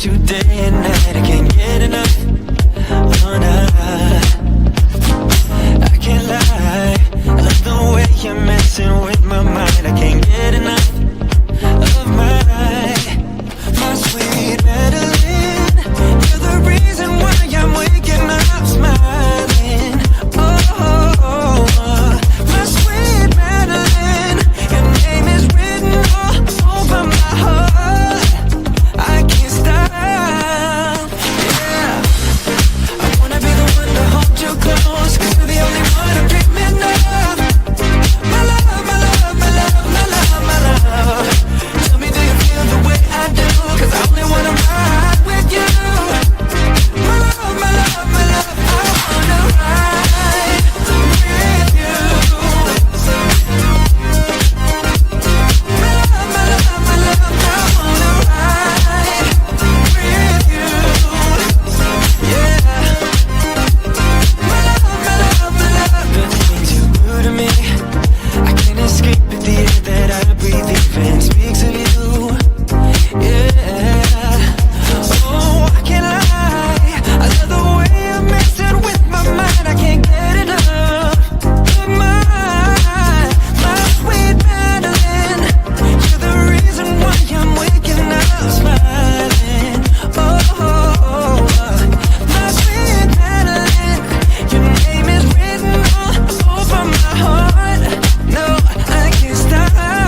you day and night. I can't get enough. Oh, nah. I can't lie, I love the way you're messing with my mind. I can't get enough of my sweet Madeline. You're the reason why I'm waking up smiling. Oh, my sweet Madeline, your name is written all over my heart. I can't stop, yeah. I wanna be the one to hold you close, 'cause you're the only one I'm dreaming of. My love, my love, my love, my love, my love. Tell me, do you feel the way I do? 'Cause I only wanna ride with you. My love, my love, my love, I wanna ride with you. My love, my love, my love, I wanna ride with you. Yeah. My love, my love, my love. The things you do to me, I can't escape it. The air that I breathe even speaks of you. Yeah. Oh, I can't lie, I love the way you're messing with my mind. I can't get enough of my sweet Madeline. You're the reason why I'm waking up smiling. Oh, my sweet Madeline, your name is written all over my heart. No, I can't stop.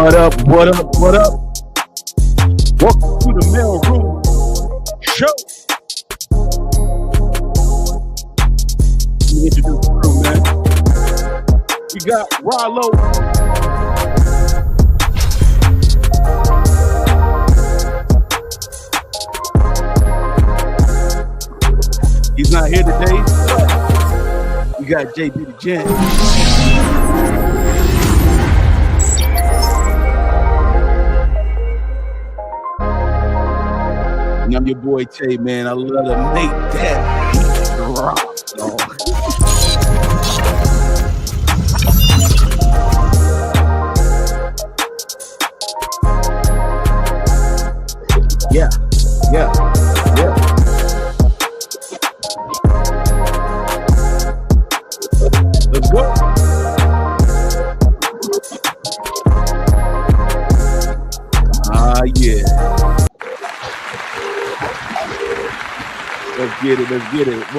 What up? What up? What up? Welcome to the MALEROOM show. Let me introduce the crew, man. We got Rollo. He's not here today, but we got JB the Gent. And I'm your boy Tay, man. I love to make that beat rock. Yeah. Let's go. Yeah. Let's get it.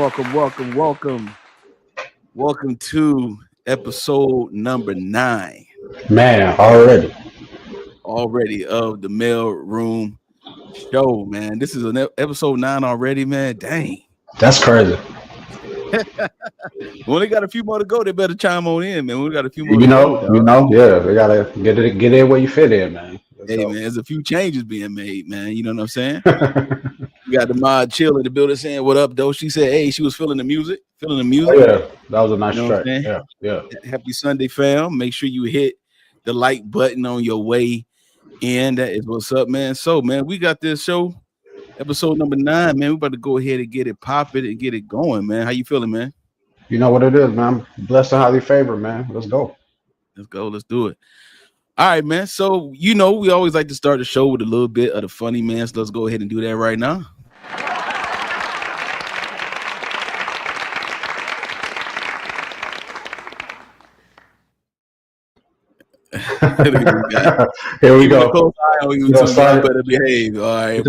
Welcome to episode number 9. Man, already of the MALEROOM show, man. This is an episode 9 already, man. Dang. That's crazy. We only got a few more to go. They better chime on in, man. We got a few more. Yeah, we gotta get in where you fit in, man. Man, there's a few changes being made, man. You know what I'm saying? We got the mod chill in the building saying, "What up, though?" She said, "Hey, she was feeling the music." Oh, yeah, that was a nice track. Yeah. Happy Sunday, fam. Make sure you hit the like button on your way in. That is what's up, man. So, man, we got this show, episode number 9, man. We about to go ahead and get it popping and get it going, man. How you feeling, man? You know what it is, man. Blessed and highly favored, man. Let's go. Let's do it. All right, man. So, you know, we always like to start the show with a little bit of the funny, man. So let's go ahead and do that right now. Here we go. Better behave. All right.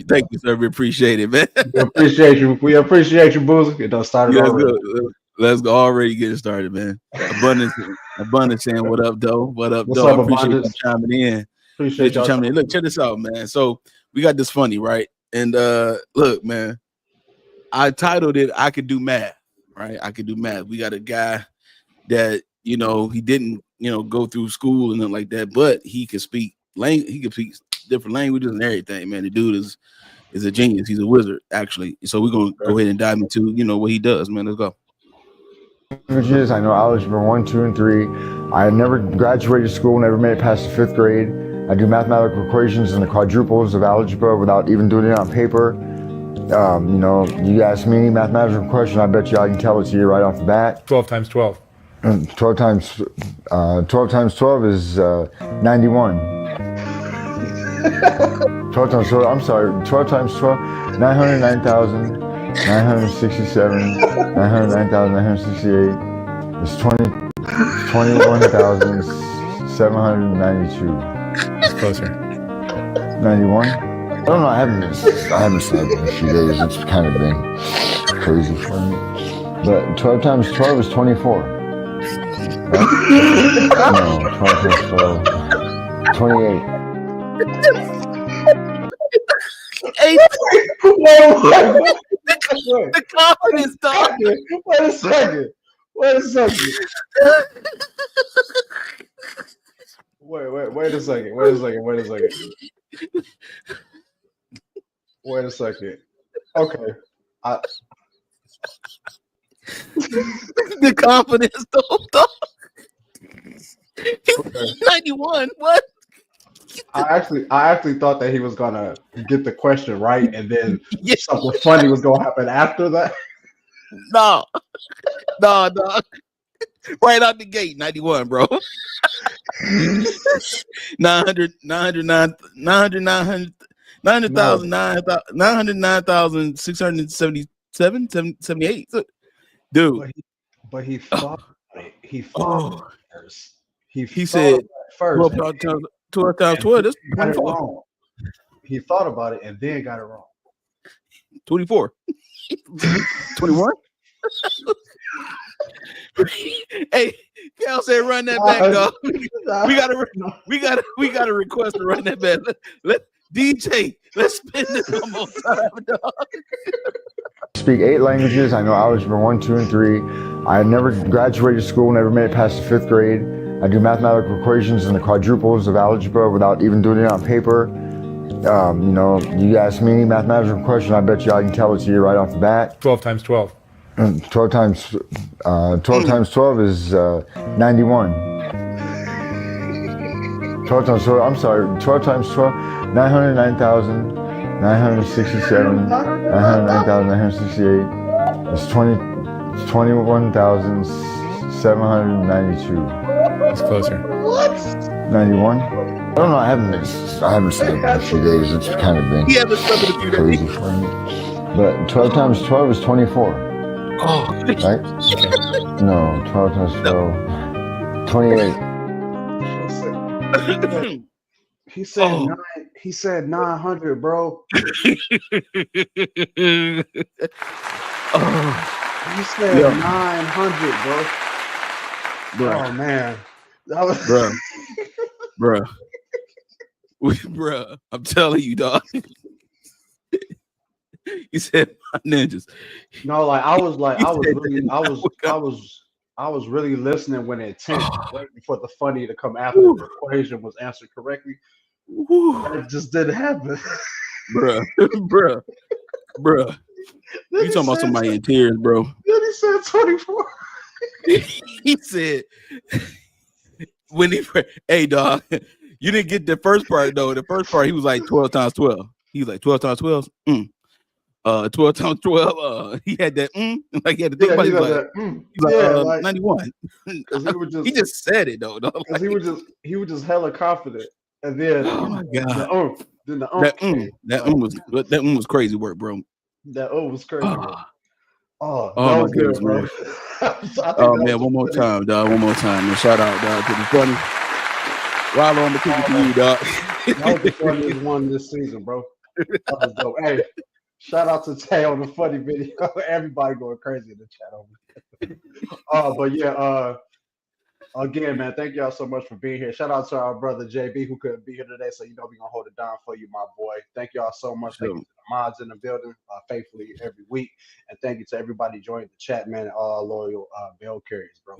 Thank you, sir. We appreciate it, man. We appreciate you, Boozer. It done started already. Let's go already get it started, man. Abundance saying, "What up, though? What up, What's though?" Up, I appreciate Abundance? you chiming in. Appreciate you chiming in. Look, check this out, man. So we got this funny, right? And look, man, I titled it "I Could Do Math." Right? I could do math. We got a guy that, you know, he didn't, you know, go through school and nothing like that, but he could speak different languages and everything, man. The dude is a genius. He's a wizard, actually. So we're gonna go ahead and dive into, you know, what he does, man. Let's go. Languages. I know algebra 1, 2, and 3. I never graduated school, never made it past the 5th grade. I do mathematical equations and the quadruples of algebra without even doing it on paper. You know, you ask me any mathematical question, I bet you I can tell it to you right off the bat. 12 times 12. 12 times 12 is 91. 12 times 12, I'm sorry, 12 times 12, 909,000. 967, 909,968. It's 21,792. It's closer. 91. I don't know. I haven't slept in a few days. It's kind of been crazy for me. But 12 times 12 is 24. Right? No, 12 times 12, 28. The confidence, dog. Wait a second. Wait a second. Okay. The confidence, dog. 91. What? I actually thought that he was gonna get the question right, and then something funny was gonna happen after that. No. Right out the gate, 91, bro. 909,677, 78. But he thought he thought first. He said first 12 times 12. That's got it wrong. He thought about it and then got it wrong. 24. 21. Hey, Cal said, "Run that back, dog. We gotta request to run that back. Let DJ, let's spin this one more time, dog." Speak 8 languages. I know algebra 1, 2, and 3. I never graduated school, never made it past the 5th grade. I do mathematical equations and the quadruples of algebra without even doing it on paper. You know, you ask me any mathematical question, I bet you I can tell it to you right off the bat. 12 times 12. 12 times 12 is 91. 12 times 12, I'm sorry, 12 times 12, 909,000. 967, 909,968. It's 21,792. It's closer. What? 91. I don't know. I haven't seen it in a few days. It's kind of been crazy for me. But 12 times 12 is 24. Oh, right? No, 12 times 12, 28. He said he said 900, bro. He said 900, bro. Oh man, that was bro. I'm telling you, dog. He said my ninjas. No, like I was really listening when it intent, waiting for the funny to come after the equation was answered correctly. It just didn't happen. Bruh. You talking about somebody in tears, bro. Then he said 24. He said hey dog, you didn't get the first part though. The first part he was like 12 times 12. He was like 12 times 12. 12 times 12. He had that like he had to think about it. Like 91. He just said it though. Like, he was just hella confident. And then oh my god, that was crazy work, bro. That was crazy. Oh my goodness, bro. Oh man, one more time, dog. One more time. Man. Shout out, dog, to the funny. Rollo, I'm gonna keep it to you, dog. That was the funniest one this season, bro. That was dope. Hey, shout out to Tay on the funny video. Everybody going crazy in the chat over. But yeah, again, man, thank y'all so much for being here. Shout out to our brother JB who couldn't be here today, so you know we're gonna hold it down for you, my boy. Thank y'all so much. Thank you to the mods in the building, faithfully every week, and thank you to everybody joining the chat, man, and all our loyal bell carriers, bro.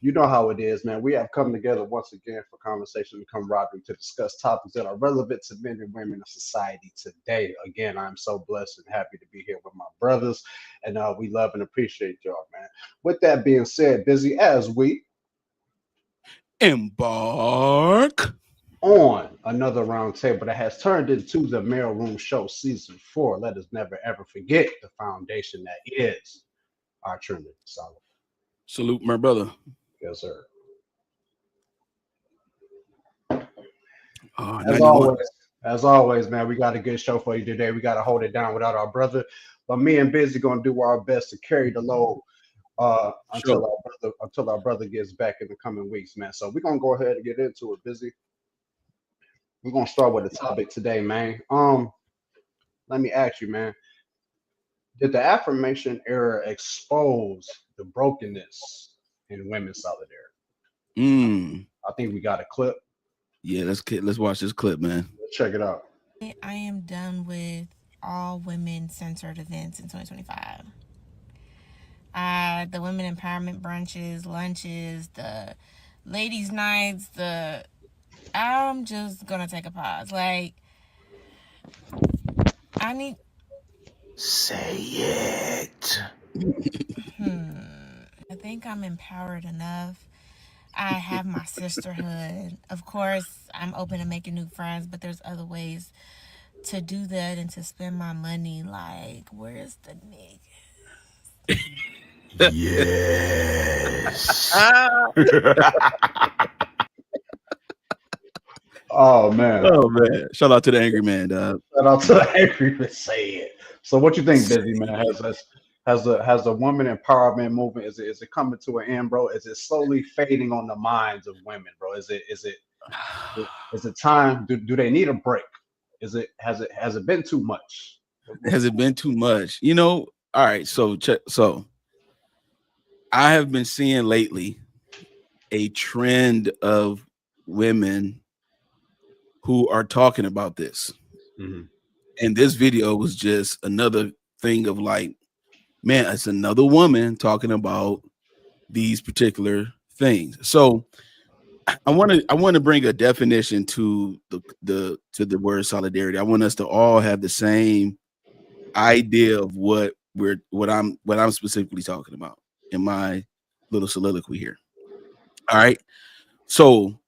You know how it is, man. We have come together once again for conversation and camaraderie to discuss topics that are relevant to men and women of society today. Again, I'm so blessed and happy to be here with my brothers, and we love and appreciate y'all, man. With that being said, busy as we embark on another round table that has turned into the MALEROOM Show Season 4. Let us never ever forget the foundation that is our Trinity. Solid. Salute, my brother. Yes, sir. As always, man, we got a good show for you today. We got to hold it down without our brother, but me and Busy gonna do our best to carry the load until our brother gets back in the coming weeks, man. So we're gonna go ahead and get into it, Busy. We're gonna start with the topic today, man. Let me ask you, man. Did the affirmation era expose the brokenness in women's solidarity? I think we got a clip. Yeah, let's watch this clip, man. Let's check it out. I am done with all women-centered events in 2025. The women empowerment brunches, lunches, the ladies' nights, I'm just gonna take a pause. Like, I need. Say it. I think I'm empowered enough. I have my sisterhood. Of course, I'm open to making new friends, but there's other ways to do that and to spend my money. Like, where's the niggas? Yes. Oh man. Shout out to the angry man, dog. Shout out to the angry man. Say it. So what you think, Busy, man? Has the woman empowerment movement, is it coming to an end, bro? Is it slowly fading on the minds of women, bro? Is it time? Do they need a break? Has it been too much? Has it been too much? You know, all right, so I have been seeing lately a trend of women who are talking about this. Mhm. And this video was just another thing of like, man, it's another woman talking about these particular things. So I want to bring a definition to the word solidarity. I want us to all have the same idea of what I'm specifically talking about in my little soliloquy here. All right. So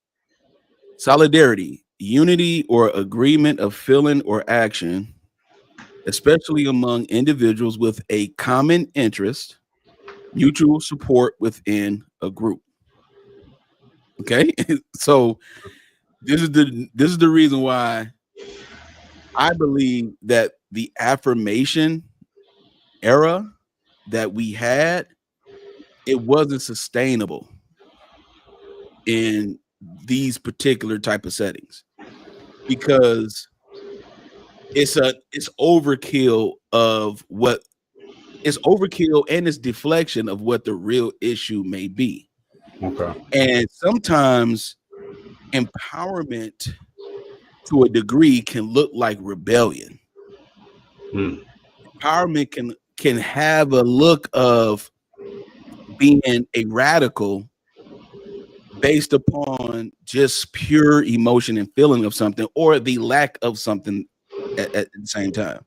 solidarity, unity or agreement of feeling or action, especially among individuals with a common interest, mutual support within a group. Okay. So this is the reason why I believe that the affirmation era that we had, it wasn't sustainable in these particular type of settings because it's overkill of what it's overkill and it's deflection of what the real issue may be. Okay. And sometimes empowerment to a degree can look like rebellion. Empowerment can have a look of being a radical based upon just pure emotion and feeling of something or the lack of something at the same time.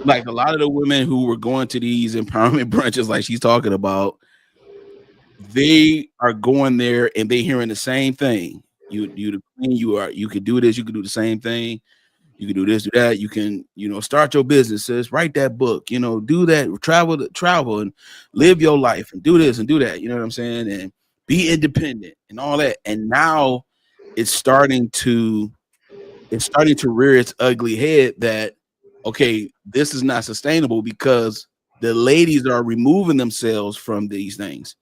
Like a lot of the women who were going to these empowerment brunches like she's talking about, they are going there and they hearing the same thing. You the queen, you could do this, you could do the same thing. You can do this, do that. You can, start your businesses, write that book, do that, travel and live your life and do this and do that. You know what I'm saying? And be independent and all that. And now it's starting to rear its ugly head that, okay, this is not sustainable because the ladies are removing themselves from these things.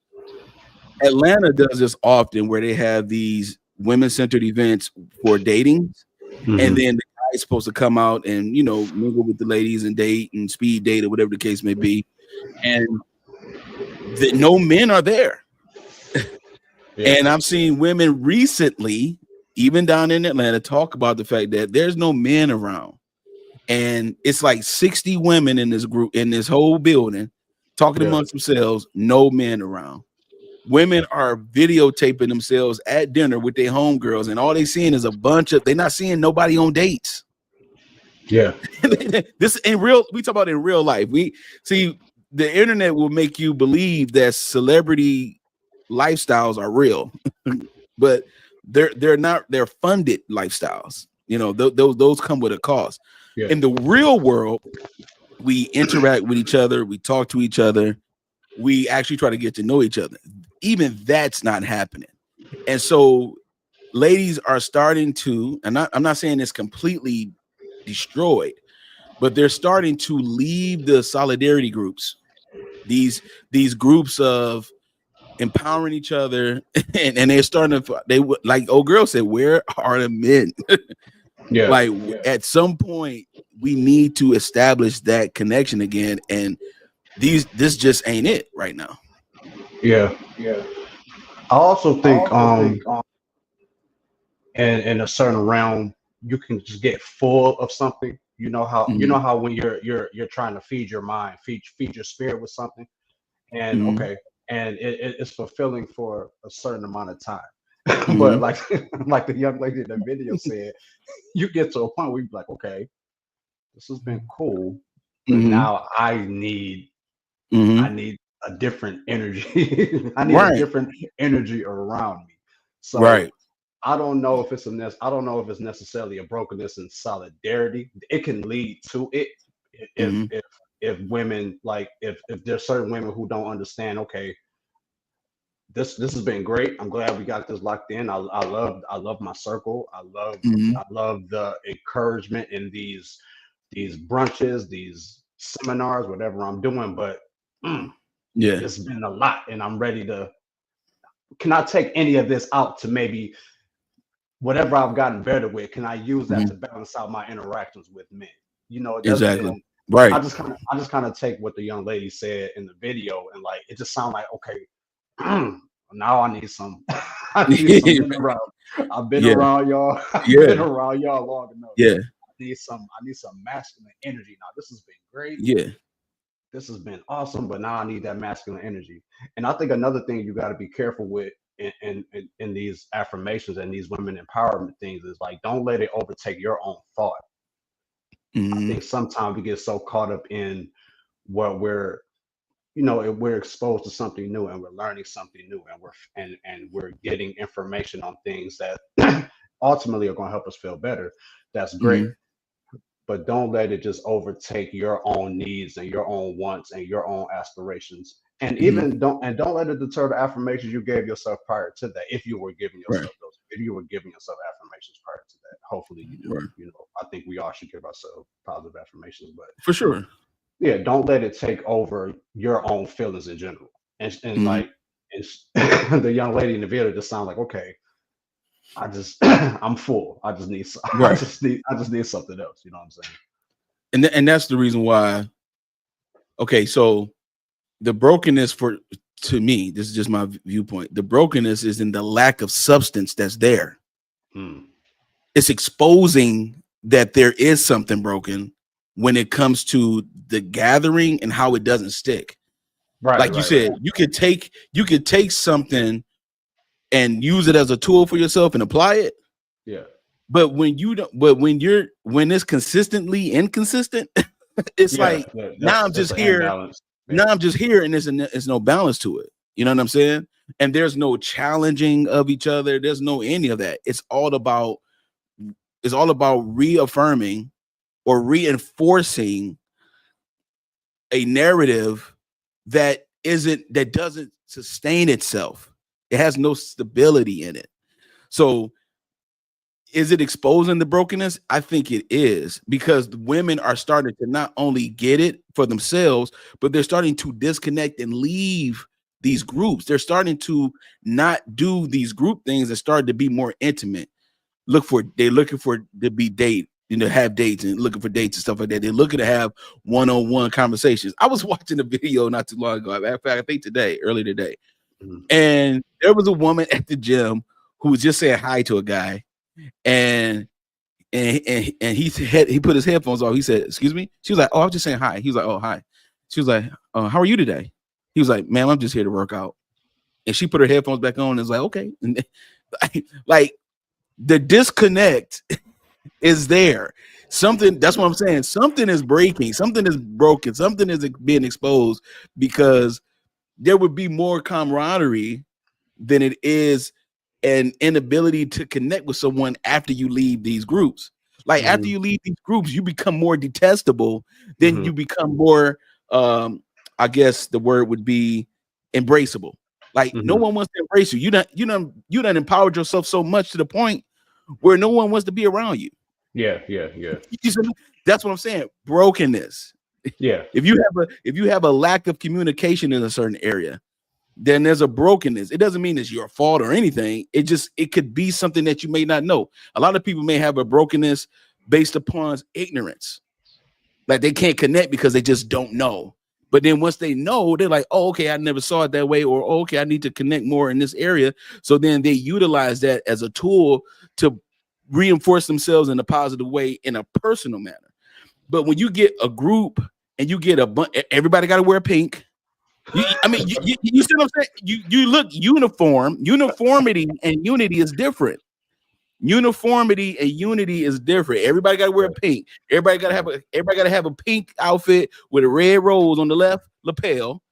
Atlanta does this often where they have these women-centered events for dating. Mm-hmm. And then the guy's supposed to come out and, mingle with the ladies and date and speed date or whatever the case may be. And no men are there. Yeah. And I've seen women recently, even down in Atlanta, talk about the fact that there's no men around. And it's like 60 women in this group, in this whole building, talking amongst themselves, no men around. Women are videotaping themselves at dinner with their homegirls, and all they seeing is they're not seeing nobody on dates. Yeah. We talk about in real life. We see the internet will make you believe that celebrity lifestyles are real, but they're not. They're funded lifestyles. Those come with a cost. Yeah. In the real world, we interact with each other, we talk to each other, we actually try to get to know each other. Even that's not happening. And so ladies are starting to, and I'm not saying it's completely destroyed, but they're starting to leave the solidarity groups, these groups of empowering each other, and they're starting to, like old girl said, where are the men? At some point we need to establish that connection again, and this just ain't it right now. Yeah. I also think in a certain realm you can just get full of something. You know how when you're trying to feed your mind, feed your spirit with something, and and it's fulfilling for a certain amount of time. But like the young lady in the video said, you get to a point where you're like, okay, this has been cool, but now I need a different energy. I need a different energy around me. So I don't know if it's necessarily a brokenness in solidarity. It can lead to it if women, like if there's certain women who don't understand, okay, this has been great. I'm glad we got this locked in. I love my circle. I love the encouragement in these brunches, these seminars, whatever I'm doing, but it's been a lot, and I'm ready to. Can I take any of this out to maybe whatever I've gotten better with? Can I use that to balance out my interactions with men? Exactly. Right. I just kind of take what the young lady said in the video, and like it just sounds like, okay, now I need some. I need some men around. I've been Yeah. around y'all. I've Yeah. been around y'all long enough. Yeah. I need some masculine energy now. This has been great. Yeah. This has been awesome, but now I need that masculine energy. And I think another thing you got to be careful with in these affirmations and these women empowerment things is like, don't let it overtake your own thought. I think sometimes we get so caught up in what we're, we're exposed to something new and we're learning something new and we're getting information on things that ultimately are going to help us feel better. That's great. But don't let it just overtake your own needs and your own wants and your own aspirations. And even don't let it deter the affirmations you gave yourself prior to that. If you were giving yourself if you were giving yourself affirmations prior to that, hopefully you do. Right. I think we all should give ourselves positive affirmations, but For sure. Yeah, don't let it take over your own feelings in general. And like, the young lady in the video just sound like, okay, I just I'm full. I just need Right. I just need something else. You know what I'm saying? And that's the reason why. Okay, so the brokenness to me, this is just my viewpoint. The brokenness is in the lack of substance that's there. It's exposing that there is something broken when it comes to the gathering and how it doesn't stick. Right. Like you said, you could take something and use it as a tool for yourself and apply it. Yeah. But when it's consistently inconsistent, it's like now I'm just here. Now I'm just here, and there's no balance to it. You know what I'm saying? And there's no challenging of each other. There's no any of that. It's all about reaffirming or reinforcing a narrative that doesn't sustain itself. It has no stability in it. So is it exposing the brokenness? I think it is, because the women are starting to not only get it for themselves, but they're starting to disconnect and leave these groups. They're starting to not do these group things and start to be more intimate. They're looking for to be date, have dates and looking for dates and stuff like that. They're looking to have one-on-one conversations. I was watching a video not too long ago. In fact, I think earlier today. And there was a woman at the gym who was just saying hi to a guy, and he put his headphones on. He said, "Excuse me." She was like, "Oh, I was just saying hi." He was like, "Oh, hi." She was like, "How are you today?" He was like, "Ma'am, I'm just here to work out." And she put her headphones back on and was like, "Okay." And like the disconnect is there. That's what I'm saying. Something is breaking. Something is broken. Something is being exposed, because there would be more camaraderie than it is an inability to connect with someone after you leave these groups. Like after you leave these groups, you become more detestable. Then you become more, I guess the word would be embraceable. Like no one wants to embrace you. You done empowered yourself so much to the point where no one wants to be around you. Yeah. That's what I'm saying. Brokenness. Yeah. If you have a lack of communication in a certain area, then there's a brokenness. It doesn't mean it's your fault or anything. It could be something that you may not know. A lot of people may have a brokenness based upon ignorance. Like they can't connect because they just don't know. But then once they know, they're like, "Oh, okay, I never saw it that way," or "Oh, okay, I need to connect more in this area." So then they utilize that as a tool to reinforce themselves in a positive way in a personal manner. But when you get a group and you get everybody got to wear pink. You see what I'm saying? You look uniform. Uniformity and unity is different. Uniformity and unity is different. Everybody got to wear pink. Everybody got to have a pink outfit with a red rose on the left lapel,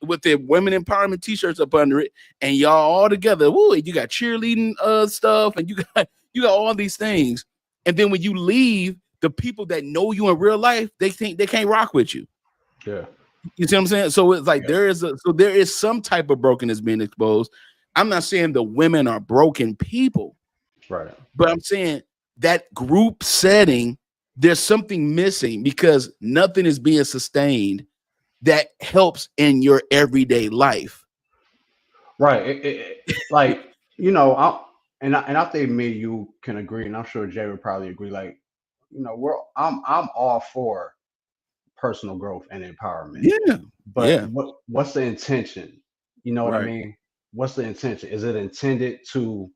with their women empowerment t-shirts up under it, and y'all all together. Woo, you got cheerleading stuff, and you got all these things. And then when you leave, the people that know you in real life, they think they can't rock with you. Yeah. You see what I'm saying? So it's like there is some type of brokenness being exposed. I'm not saying the women are broken people, right? But I'm saying that group setting, there's something missing, because nothing is being sustained that helps in your everyday life. Right. Like, I think me and you can agree, and I'm sure Jay would probably agree. Like, I'm all for personal growth and empowerment. Yeah. But what's the intention? You know what I Right. mean? What's the intention? Is it intended to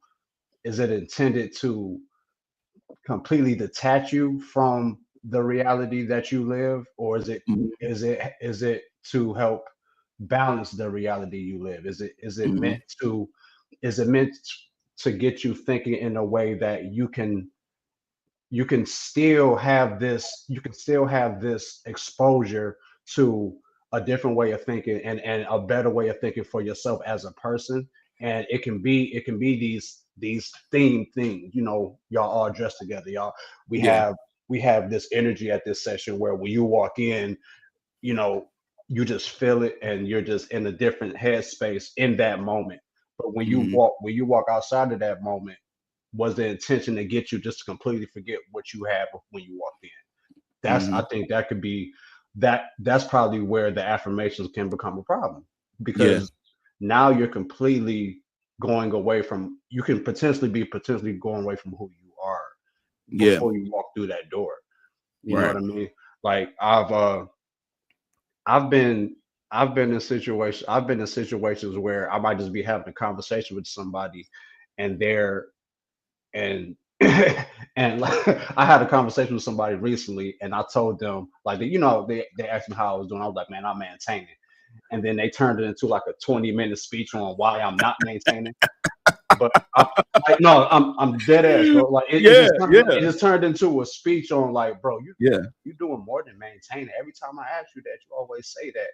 completely detach you from the reality that you live, or is it Mhm. is it to help balance the reality you live? Is it Mhm. meant to get you thinking in a way that you can still have this exposure to a different way of thinking and a better way of thinking for yourself as a person. And it can be these theme things, y'all all dressed together, y'all. we Yeah. have we have this energy at this session where when you walk in, you know you just feel it and you're just in a different headspace in that moment. But Mhm. when you walk outside of that moment, was the intention to get you just to completely forget what you had when you walked in. I Mhm. think that could be that's probably where the affirmations can become a problem, Yeah. because now you're completely going away from you can potentially going away from who you are Yeah. before you walk through that door. You know Right. what I mean? Like I've been I've been in situations where I might just be having a conversation with somebody and they're and and like, I had a conversation with somebody recently, and I told them like they asked me how I was doing. I was like, man, I'm maintaining, and then they turned it into like a 20-minute speech on why I'm not maintaining. But I'm like, no, I'm dead ass, bro. Like Yeah. it Yeah. just turned into a speech on like, bro, Yeah. you doing more than maintaining. Every time I ask you that, you always say that.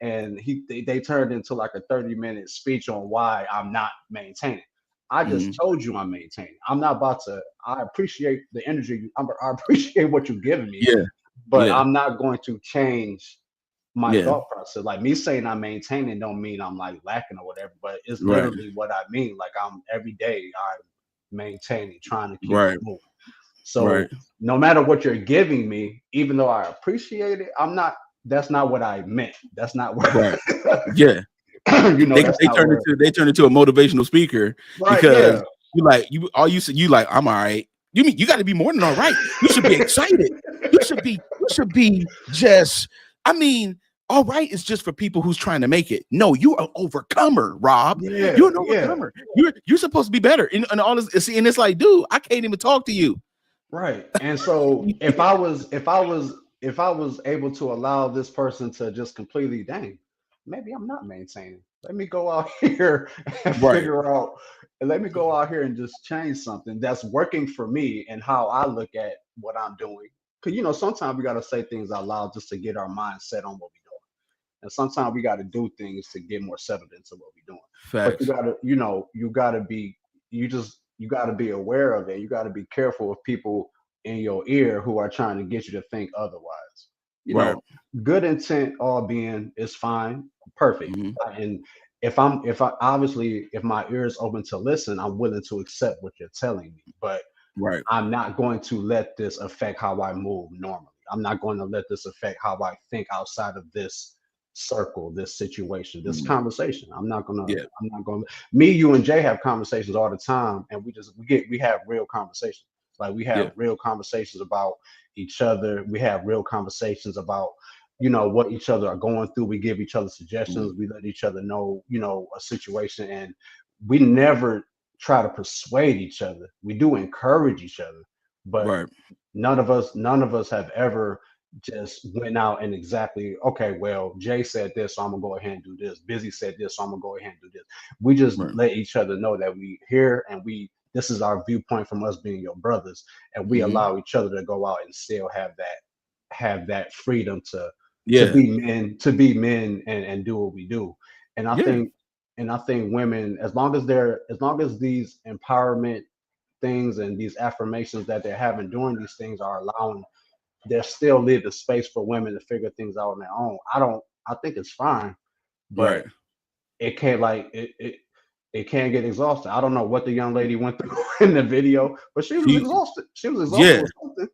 And they turned into like a 30-minute speech on why I'm not maintaining. I just Mhm. told you I'm maintaining. I'm not about to. I appreciate the energy. I appreciate what you're giving me, Yeah. but Yeah. I'm not going to change my Yeah. thought process. Like me saying I'm maintaining don't mean I'm like lacking or whatever, but it's Right. literally what I mean. Like I'm every day I'm maintaining, trying to keep it Right. moving. Right. So no matter what you're giving me, even though I appreciate it, I'm not. That's not what I meant. That's not what. Right. Yeah. That's They not turn where. into a motivational speaker Right? because Yeah. you said you like I'm all right. You mean you got to be more than all right. You should be excited. You should be just. I mean, all right is just for people who's trying to make it. No, you're an overcomer, Rob. Yeah. You're an Yeah. overcomer. You're supposed to be better. And all this. See, and it's like, dude, I can't even talk to you. Right. And so if I was able to allow this person to just completely, dang, maybe I'm not maintaining. Let me go out here and Right. figure out, and let me go out here and just change something that's working for me and how I look at what I'm doing. Because sometimes we gotta say things out loud just to get our mind set on what we're doing. And sometimes we gotta do things to get more settled into what we're doing. But Facts. you gotta be aware of it. You gotta be careful of people in your ear who are trying to get you to think otherwise. You Right. know, good intent all being is fine, perfect. Mhm. And if my ear is open to listen, I'm willing to accept what you're telling me. But Right. I'm not going to let this affect how I move normally. I'm not going to let this affect how I think outside of this circle, this situation, this Mhm. conversation. Yeah. I'm not gonna me, you and Jay have conversations all the time, and we have real conversations. Like we have Yeah. real conversations about each other. We have real conversations about what each other are going through. We give each other Mhm. suggestions. We let each other know a situation, and we never try to persuade each other. We do encourage each other, but Right. none of us have ever just went out and exactly, okay, well, Jay said this, so I'm gonna go ahead and do this. Busy said this, so I'm gonna go ahead and do this. We just Right. let each other know that we here and this is our viewpoint from us being your brothers, and we Mhm. allow each other to go out and still have that freedom to Yeah. be men and do what we do. And I Yeah. think women, as long as these empowerment things and these affirmations that they're having during these things are allowing, they're still leaving space for women to figure things out on their own. I think it's fine, Right. but it can't like it can't get exhausted. I don't know what the young lady went through in the video, but she was She exhausted. She was exhausted yeah, with something. She was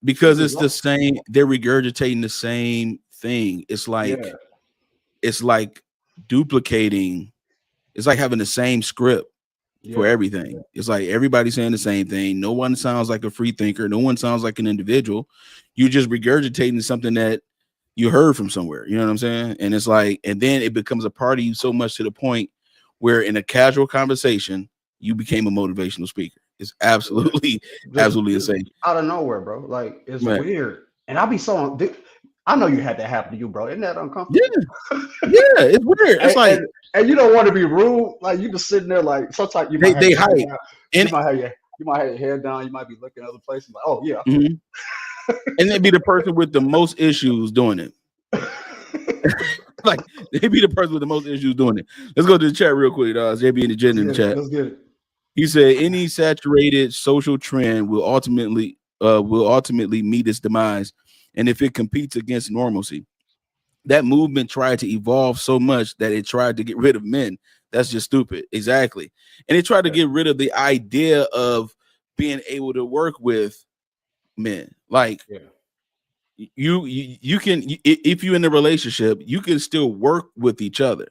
because it's the exhausted. same, they're regurgitating the same thing. Yeah, It's like duplicating, it's like having the same script for yeah, everything. It's like everybody's saying the same thing. No one sounds like a free thinker. No one sounds like an individual. You're just regurgitating something that you heard from somewhere. You know what I'm saying? And it's like, and then it becomes a part of you so much to the point where in a casual conversation, you became a motivational speaker. It's absolutely, absolutely insane. Out of nowhere, bro. Like it's Man. weird. And I'll be so. I know you had that happen to you, bro. Isn't that uncomfortable? Yeah, it's weird. It's like, and you don't want to be rude. Like you just sitting there, like sometimes you might they hide. You might have your head down. You might be looking other places. Like, oh yeah. Mm-hmm. And they'd be the person with the most issues doing it. Like they'd be the person with the most issues doing it. Let's go to the chat real quick. JB and the Jen in the chat. Let's get it. He said any saturated social trend will ultimately meet its demise, and if it competes against normalcy, that movement tried to evolve so much that it tried to get rid of men. That's just stupid. Exactly. And it tried to get rid of the idea of being able to work with men. Like you can, if you're in a relationship, you can still work with each other.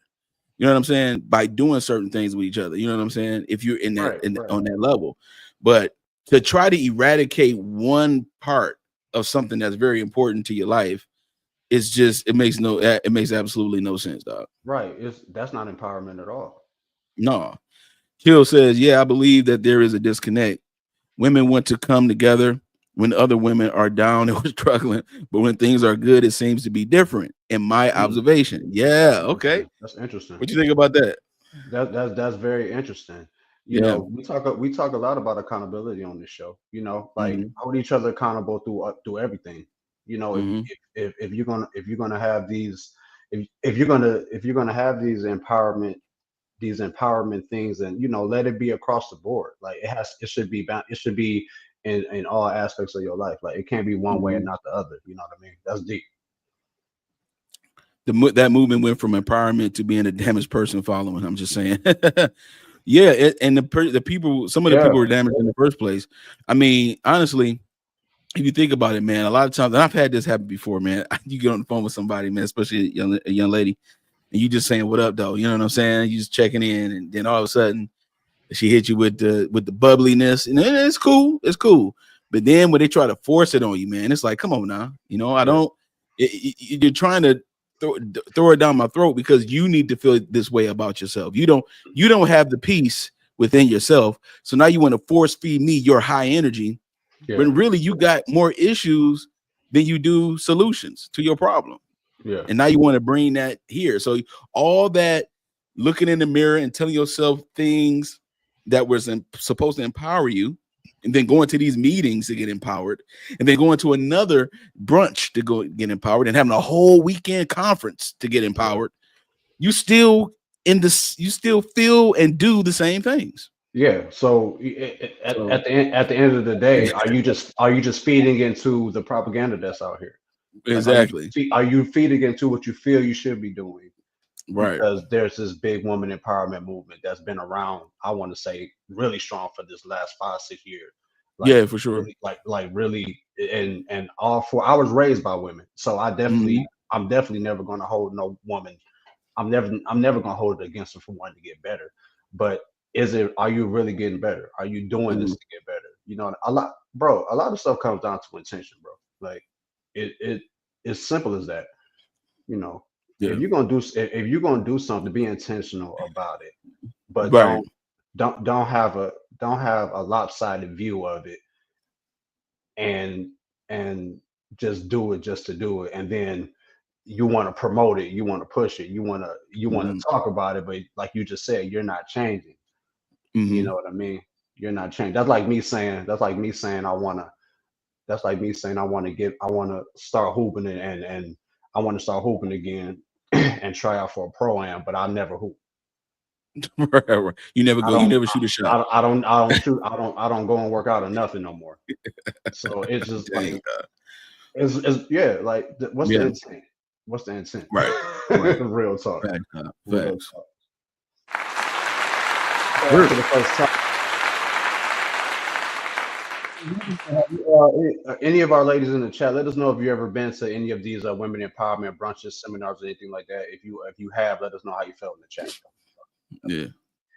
You know what I'm saying? By doing certain things with each other. You know what I'm saying? If you're in that on that level. But to try to eradicate one part of something that's very important to your life, it's just it makes absolutely no sense, dog. Right. That's not empowerment at all. No. Chill says, yeah, I believe that there is a disconnect. Women want to come together when other women are down and struggling, but when things are good, it seems to be different. In my observation. Yeah, okay. That's interesting. What you think about that? That's very interesting. You know, we talk a lot about accountability on this show. You know, like hold each other accountable through everything. You know, if you're gonna have these if you're gonna have these empowerment things, and you know, let it be across the board. Like it should be in all aspects of your life. Like it can't be one way and not the other. You know what I mean? That's deep. That movement went from empowerment to being a damaged person following. I'm just saying. Yeah, and the people, some of the people were damaged in the first place. I mean, honestly, if you think about it, man, a lot of times, and I've had this happen before, man. You get on the phone with somebody, man, especially a young lady, and you just saying, "What up, though?" You know what I'm saying? You just checking in, and then all of a sudden, she hit you with the bubbliness, and it's cool, But then when they try to force it on you, man, it's like, come on now, you know, I don't. You're trying to throw it down my throat because you need to feel this way about yourself. You don't have the peace within yourself, so now you want to force feed me your high energy when really you got more issues than you do solutions to your problem. And now you want to bring that here. So all that looking in the mirror and telling yourself things that was supposed to empower you, and then going to these meetings to get empowered, and then going to another brunch to go get empowered, and having a whole weekend conference to get empowered, you still feel and do the same things. Yeah. So at the end of the day, are you just feeding into the propaganda that's out here? Exactly. Like, are you feeding into what you feel you should be doing? Right. Because there's this big woman empowerment movement that's been around, I want to say, really strong for this last 5-6 years. Like, yeah, for sure. Really, and all four. I was raised by women, so I'm definitely never going to hold no woman. I'm never going to hold it against her for wanting to get better. But are you really getting better? Are you doing this to get better? You know, a lot of stuff comes down to intention, bro. Like it's simple as that. You know, if you're gonna do something, be intentional about it, but don't have a lopsided view of it, and just do it just to do it, and then you want to promote it, you want to push it, you want to talk about it, but like you just said, you're not changing. You know what I mean? You're not changing. That's like me saying I want to start hooping and I want to start hooping again and try out for a pro-am, but I'll never hoop. Right. You never shoot a shot. I don't shoot. I don't go and work out or nothing no more. So it's just like it's like what's the intent? What's the intent? Right. Real talk. Facts. For the first time. Any of our ladies in the chat, let us know if you ever been to any of these women empowerment brunches, seminars, or anything like that. If you have, let us know how you felt in the chat. Yeah.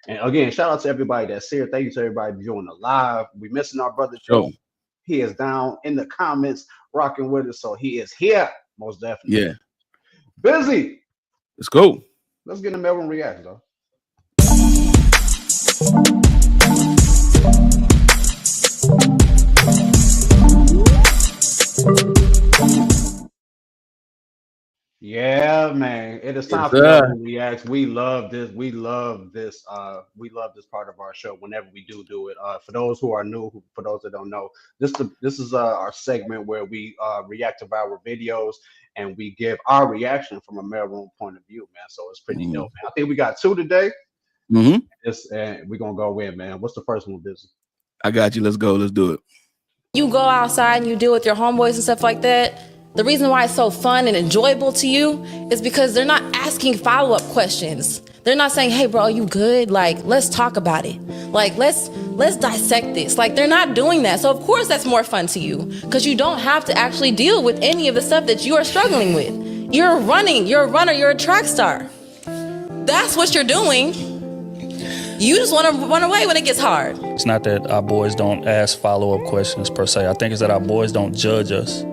And again, shout out to everybody that's here. Thank you to everybody viewing the live. We missing our brother Joe. He is down in the comments, rocking with us. So he is here. Most definitely. Yeah. Busy. Let's go. Let's get in the mailroom reaction, though. Yeah, man. It is time for mailroom reacts. We love this. We love this. We love this part of our show. Whenever we do it. For those who are new, for those that don't know, this is our segment where we react to viral videos and we give our reaction from a mailroom point of view, man. So it's pretty dope, man. I think we got 2 today. And we're gonna go in, man. What's the first one, Busy? I got you. Let's go. Let's do it. You go outside and you deal with your homeboys and stuff like that. The reason why it's so fun and enjoyable to you is because they're not asking follow-up questions. They're not saying, hey bro, you good? Like, let's talk about it. Like, let's dissect this. Like, they're not doing that. So of course that's more fun to you because you don't have to actually deal with any of the stuff that you are struggling with. You're running, you're a runner, you're a track star. That's what you're doing. You just want to run away when it gets hard. It's not that our boys don't ask follow-up questions per se. I think it's that our boys don't judge us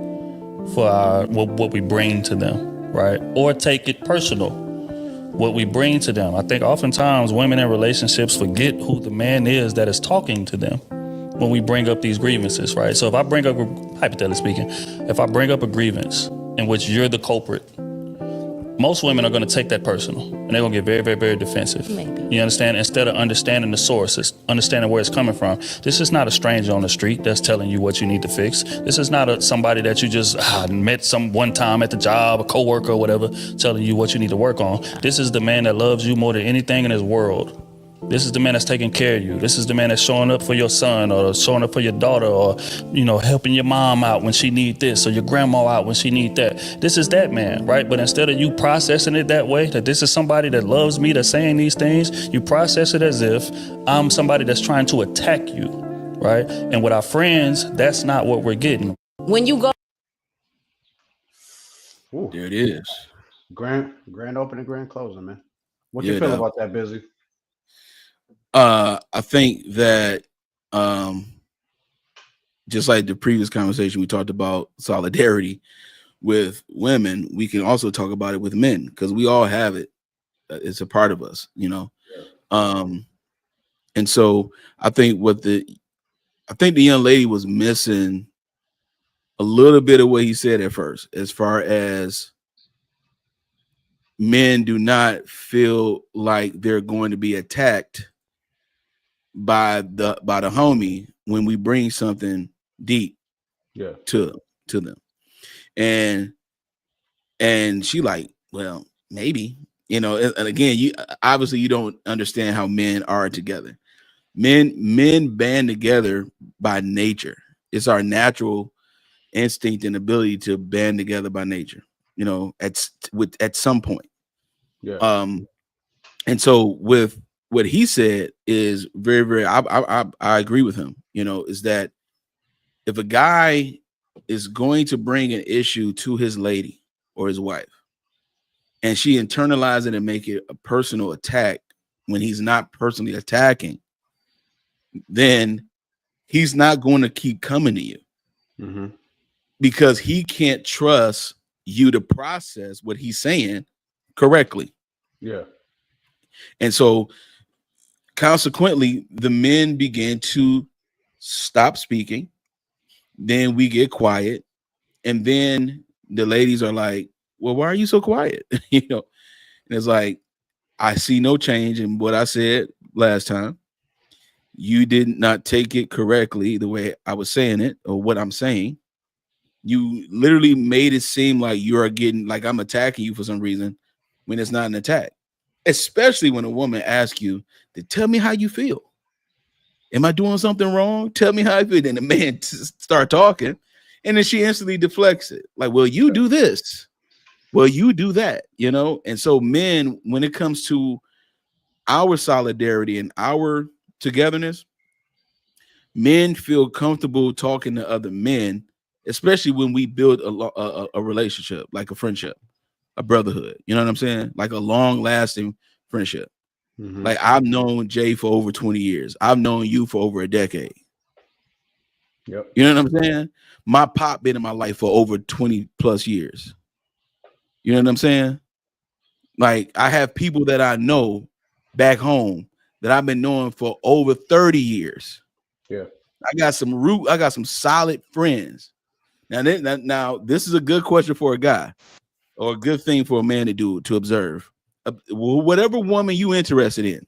for what we bring to them, right? Or take it personal, what we bring to them. I think oftentimes women in relationships forget who the man is that is talking to them when we bring up these grievances, right? So if I bring up, hypothetically speaking, if I bring up a grievance in which you're the culprit, most women are going to take that personal and they're going to get very, very, very defensive. Maybe. You understand? Instead of understanding the source, understanding where it's coming from. This is not a stranger on the street that's telling you what you need to fix. This is not somebody that you just met one time at the job, a coworker or whatever, telling you what you need to work on. This is the man that loves you more than anything in this world. This is the man that's taking care of you. This is the man that's showing up for your son or showing up for your daughter or, helping your mom out when she need this or your grandma out when she need that. This is that man, right? But instead of you processing it that way, that this is somebody that loves me, that's saying these things, you process it as if I'm somebody that's trying to attack you, right? And with our friends, that's not what we're getting. When you go. Ooh. There it is. Grand opening, grand closing, man. What you feel about that, Busy? I think that just like the previous conversation, we talked about solidarity with women. We can also talk about it with men because we all have it. It's a part of us, And so I think the young lady was missing a little bit of what he said at first, as far as men do not feel like they're going to be attacked by the homie when we bring something deep to them. And she like, well, maybe, and again, you obviously you don't understand how men are together. Men band together by nature. It's our natural instinct and ability to band together by nature, at some point. And so with what he said is very, very, I agree with him, is that if a guy is going to bring an issue to his lady or his wife, and she internalize it and make it a personal attack when he's not personally attacking, then he's not going to keep coming to you because he can't trust you to process what he's saying correctly. Yeah. And so consequently, the men began to stop speaking. Then we get quiet. And then the ladies are like, well, why are you so quiet? And it's like, I see no change in what I said last time. You did not take it correctly the way I was saying it or what I'm saying. You literally made it seem like you are getting, like I'm attacking you for some reason when it's not an attack. Especially when a woman asks you to tell me how you feel. Am I doing something wrong? Tell me how I feel. Then the man start talking, and then she instantly deflects it. Like, well, you do this. Well, you do that, And so men, when it comes to our solidarity and our togetherness, men feel comfortable talking to other men, especially when we build a relationship, like a friendship. A brotherhood, you know what I'm saying? Like a long-lasting friendship. Like I've known Jay for over 20 years. I've known you for over a decade. Yep. You know what I'm saying? My pop been in my life for over 20 plus years. You know what I'm saying? Like, I have people that I know back home that I've been knowing for over 30 years. Yeah. I got some solid friends. Now, this is a good question for a guy, or a good thing for a man to do, to observe. Whatever woman you interested in,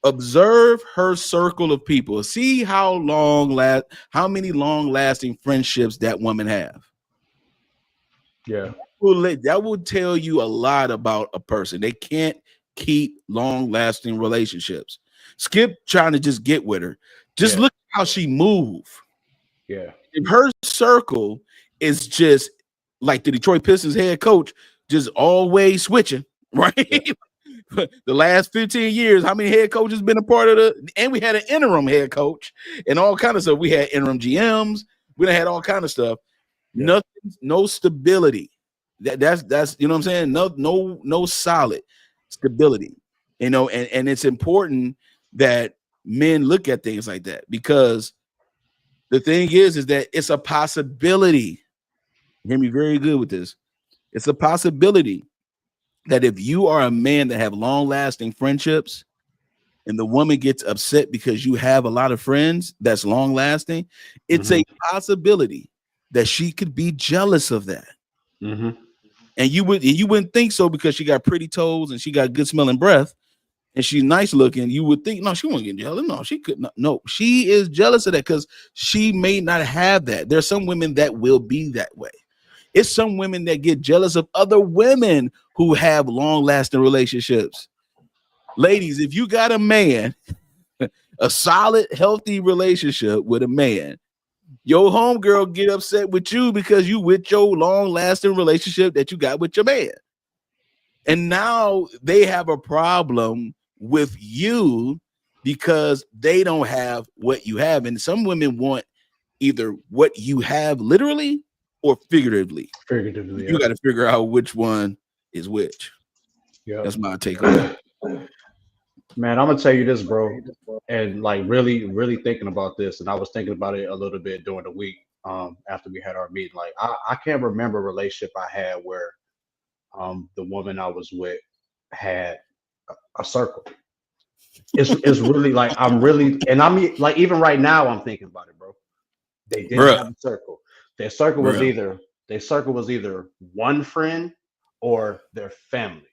observe her circle of people. See how many long lasting friendships that woman have. Yeah. That will tell you a lot about a person. They can't keep long lasting relationships. Skip trying to just get with her. Just look at how she move. Yeah. If her circle is just like the Detroit Pistons head coach, just always switching, right? Yeah. The last 15 years, how many head coaches been a part of and we had an interim head coach and all kind of stuff. We had interim GMs. We done had all kind of stuff. Yeah. Nothing, no stability. That's you know what I'm saying? No solid stability. You know, and it's important that men look at things like that, because the thing is that it's a possibility. Hear me very good with this. It's a possibility that if you are a man that have long-lasting friendships and the woman gets upset because you have a lot of friends that's long-lasting, it's a possibility that she could be jealous of that. And you wouldn't think so, because she got pretty toes and she got good smelling breath and she's nice looking. You would think, no, she won't get jealous. No, she could not. No, she is jealous of that because she may not have that. There's some women that will be that way. It's some women that get jealous of other women who have long-lasting relationships. Ladies, if you got a man, a solid, healthy relationship with a man, your homegirl get upset with you because you with your long-lasting relationship that you got with your man. And now they have a problem with you because they don't have what you have. And some women want either what you have literally or figuratively. You got to figure out which one is which. Yeah, that's my take on that. Man, I'm gonna tell you this, bro, and like really thinking about this, and I was thinking about it a little bit during the week after we had our meeting. Like, I can't remember a relationship I had where the woman I was with had a circle. It's really like, I'm really, and I mean, like, even right now I'm thinking about it, bro. They didn't have a circle. Their circle was either one friend or their family.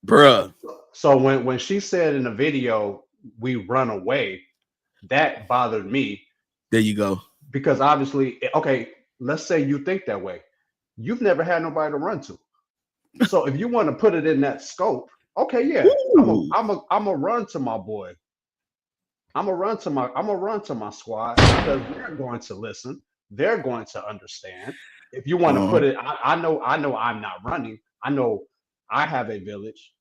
Bruh. So when she said in the video, we run away, that bothered me. There you go. Because obviously, okay, let's say you think that way. You've never had nobody to run to. So if you want to put it in that scope, okay, yeah, I'm a run to my boy. I'm a run to my squad, because they're going to listen. They're going to understand. If you want to put it, I know I'm not running. I know I have a village.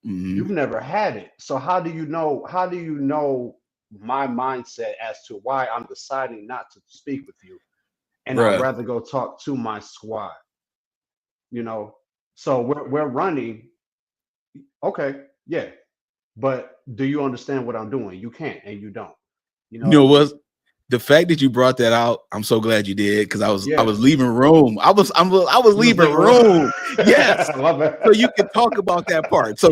You've never had it. So how do you know my mindset as to why I'm deciding not to speak with you? And I'd rather go talk to my squad. You know, so we're running. Okay, yeah. But do you understand what I'm doing? You can't, and you don't. You know what? The fact that you brought that out, I'm so glad you did, because I was leaving room. I was leaving room. Yes, so you can talk about that part. So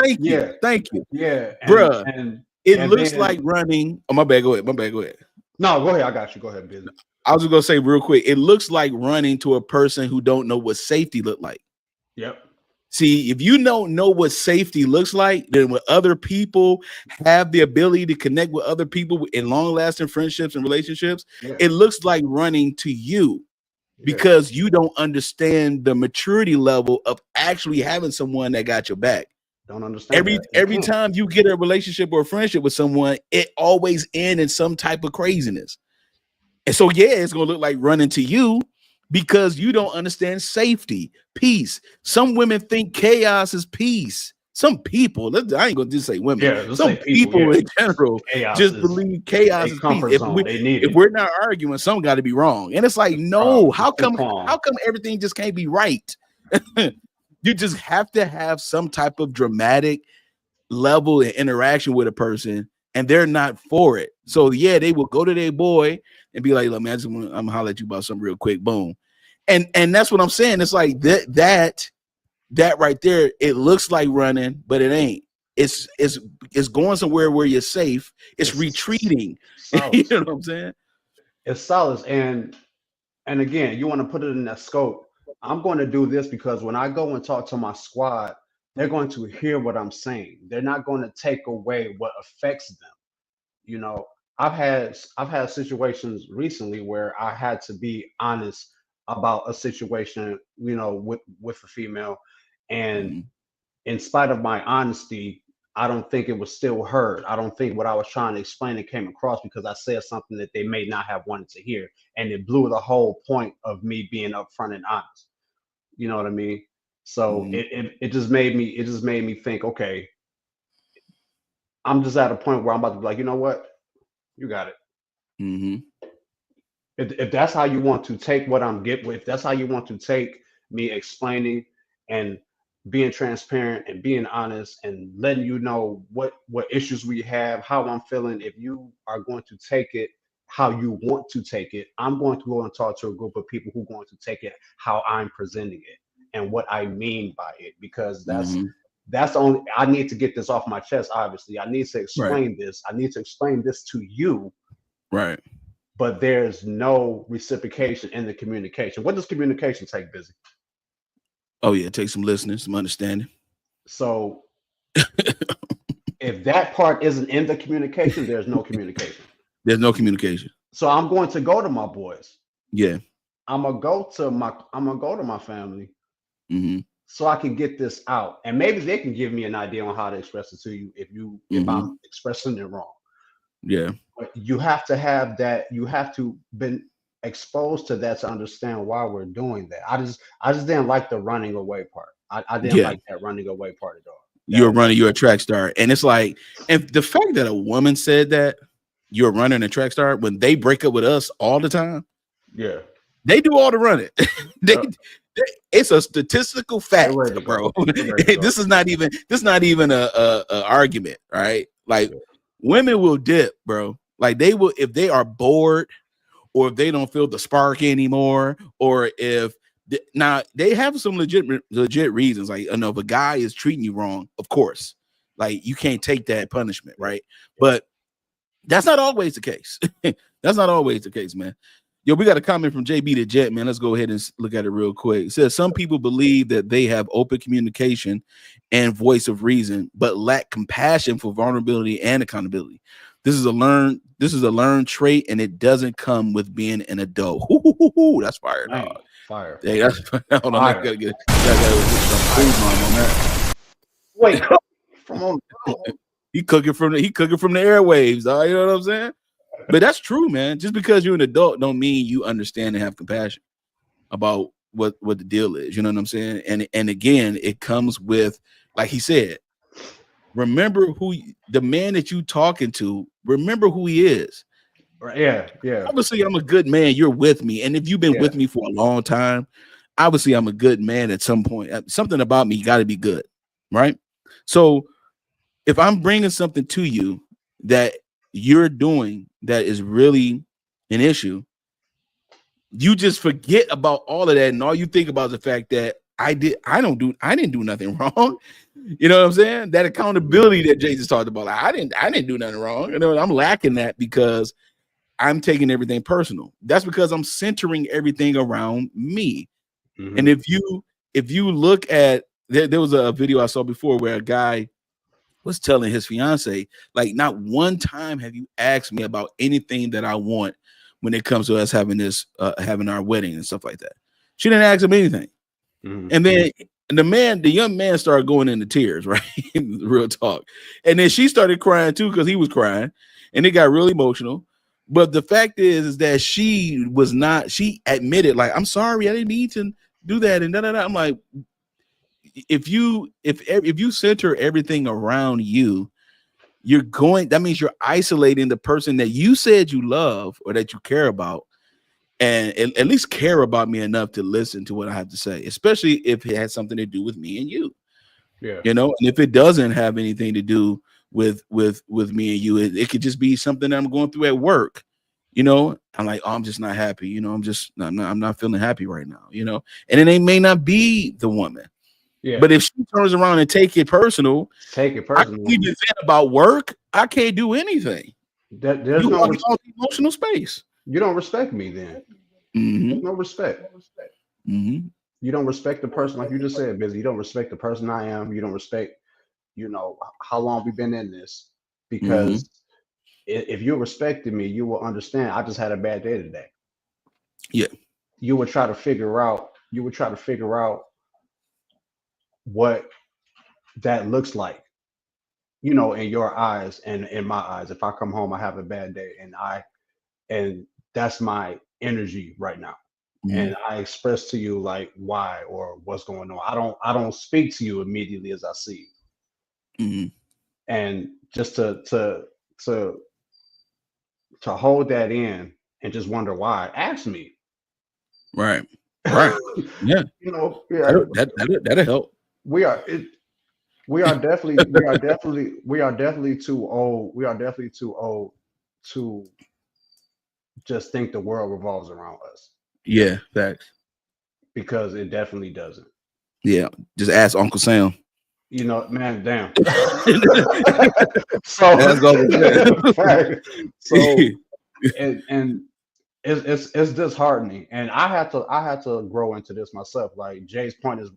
thank you. Yeah, bruh. It looks like running. Oh, my bad. Go ahead. No, go ahead. I got you. Go ahead, business. I was just gonna say real quick. It looks like running to a person who don't know what safety look like. Yep. See, if you don't know what safety looks like, then when other people have the ability to connect with other people in long-lasting friendships and relationships, it looks like running to you, because you don't understand the maturity level of actually having someone that got your back. Don't understand. Every time you get a relationship or a friendship with someone, it always ends in some type of craziness. And so, it's going to look like running to you, because you don't understand safety, peace. Some women think chaos is peace. Some people, I ain't gonna just say women. Some people in general just believe chaos is peace. If we're not arguing, some got to be wrong. And it's like, no, how come everything just can't be right? You just have to have some type of dramatic level of interaction with a person, and they're not for it. So they will go to their boy and be like, look, man, I'm gonna holler at you about something real quick. Boom. And that's what I'm saying. It's like that right there, it looks like running, but it ain't. It's going somewhere where you're safe. It's retreating. You know what I'm saying? It's solace. And again, you want to put it in that scope. I'm going to do this because when I go and talk to my squad, they're going to hear what I'm saying. They're not going to take away what affects them. You know, I've had situations recently where I had to be honest about a situation, you know, with a female, and in spite of my honesty, I don't think it was still heard. I don't think what I was trying to explain it came across because I said something that they may not have wanted to hear, and it blew the whole point of me being upfront and honest. You know what I mean? So it just made me think, okay, I'm just at a point where I'm about to be like, you know what? You got it. If that's how you want to take what I'm getting, if that's how you want to take me explaining and being transparent and being honest and letting you know what issues we have, how I'm feeling, if you are going to take it how you want to take it, I'm going to go and talk to a group of people who are going to take it how I'm presenting it and what I mean by it, because that's the only, I need to get this off my chest. Obviously, I need to explain this. I need to explain this to you. Right. But there's no reciprocation in the communication. What does communication take, Busy? Oh yeah, take some listening, some understanding. So if that part isn't in the communication, there's no communication. There's no communication. So I'm going to go to my boys. Yeah. I'm gonna go to my family. So I can get this out. And maybe they can give me an idea on how to express it to you if I'm expressing it wrong. Yeah. But you have to have that, you have to been exposed to that to understand why we're doing that. I just didn't like the running away part. I didn't like that running away part at all. You're running, you're a track star. And it's like, and the fact that a woman said that you're running a track star when they break up with us all the time. Yeah. They do all the running. It's a statistical fact, bro. This is not even a argument, right? Like women will dip, bro. Like they will, if they are bored or if they don't feel the spark anymore, or if now they have some legit reasons. Like, I know if a guy is treating you wrong, of course, like you can't take that punishment, right? But that's not always the case. That's not always the case, man. Yo, we got a comment from JB the Jet, man. Let's go ahead and look at it real quick. It says some people believe that they have open communication and voice of reason, but lack compassion for vulnerability and accountability. This is a learned trait, and it doesn't come with being an adult. That's fire, dog. Fire. Hey, that's hold on. I gotta get some food on that. Wait, from on. He cooking from the airwaves, dog. You know what I'm saying? But that's true, man. Just because you're an adult don't mean you understand and have compassion about what the deal is. You know what I'm saying? And again, it comes with, like he said, remember the man that you talking to, remember who he is. Yeah. Obviously, I'm a good man. You're with me. And if you've been with me for a long time, obviously I'm a good man at some point. Something about me got to be good, right? So if I'm bringing something to you that you're doing that is really an issue, you just forget about all of that, and all you think about is the fact that I didn't do nothing wrong. You know what I'm saying? That accountability that Jay just talked about, like, I didn't do nothing wrong. You know, I'm lacking that because I'm taking everything personal. That's because I'm centering everything around me. And if you look at there was a video I saw before where a guy was telling his fiance, like, not one time have you asked me about anything that I want when it comes to us having having our wedding and stuff like that. She didn't ask him anything. And then the young man started going into tears, right? Real talk. And then she started crying too, because he was crying, and it got really emotional. But the fact is that she admitted, like, I'm sorry, I didn't mean to do that. And I'm like, if you center everything around you, that means you're isolating the person that you said you love or that you care about, and at least care about me enough to listen to what I have to say, especially if it has something to do with me and you. Yeah. You know, and if it doesn't have anything to do with me and you, it could just be something that I'm going through at work. you know, I'm like, oh, I'm just not happy. You know, I'm not feeling happy right now, you know, and then they may not be the woman. Yeah. But if she turns around and take it personal, I can't even vent about work. I can't do anything. There's you no walk out the emotional space. You don't respect me then. There's no respect. You don't respect the person, like you just said, Busy. You don't respect the person I am. You don't respect, you know, how long we've been in this. Because if you respected me, you will understand I just had a bad day today. Yeah. You would try to figure out what that looks like, you know, in your eyes and in my eyes. If I come home, I have a bad day, and that's my energy right now. And I express to you like why or what's going on. I don't speak to you immediately as I see you. And just to hold that in and just wonder why, ask me. Right. Yeah. You know, that'll help. We are definitely too old. We are definitely too old to just think the world revolves around us. Yeah, facts. Because it definitely doesn't. Yeah, just ask Uncle Sam. You know, man, damn. And it's disheartening. And I had to grow into this myself. Like Jay's point is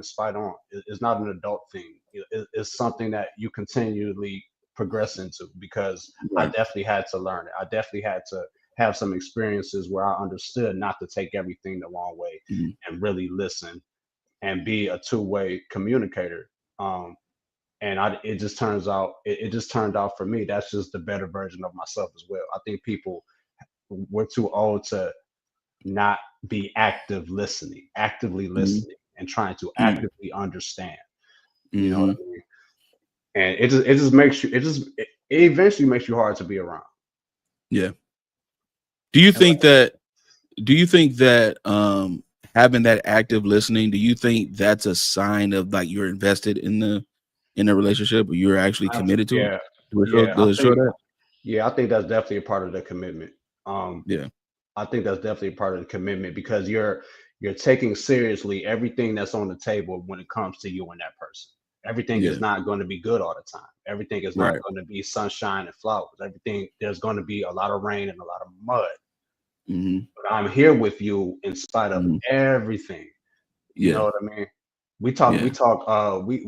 spot on. It's not an adult thing. It's something that you continually progress into, because I definitely had to learn it. I definitely had to have some experiences where I understood not to take everything the wrong way and really listen and be a two-way communicator. And it just turned out for me, that's just the better version of myself as well. I think we're too old to not be actively listening and trying to actively understand. You know what I mean? And it eventually makes you hard to be around. Yeah. Do you think that having that active listening, do you think that's a sign of like you're invested in the relationship, or you're actually committed to it? I think that's definitely a part of the commitment. I think that's definitely a part of the commitment, because you're taking seriously everything that's on the table when it comes to you and that person. Everything is not going to be good all the time. Everything is not going to be sunshine and flowers. There's going to be a lot of rain and a lot of mud. But I'm here with you in spite of everything. You know what I mean? We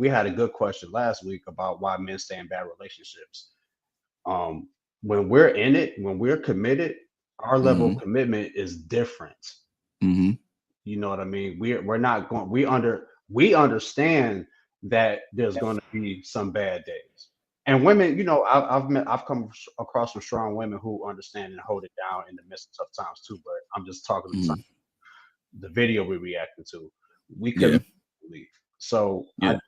had a good question last week about why men stay in bad relationships. When we're in it, when we're committed, our level of commitment is different. You know what I mean? We understand that there's going to be some bad days. And women, you know, I've come across some strong women who understand and hold it down in the midst of tough times too. But I'm just talking about the video we reacted to. We couldn't believe. So I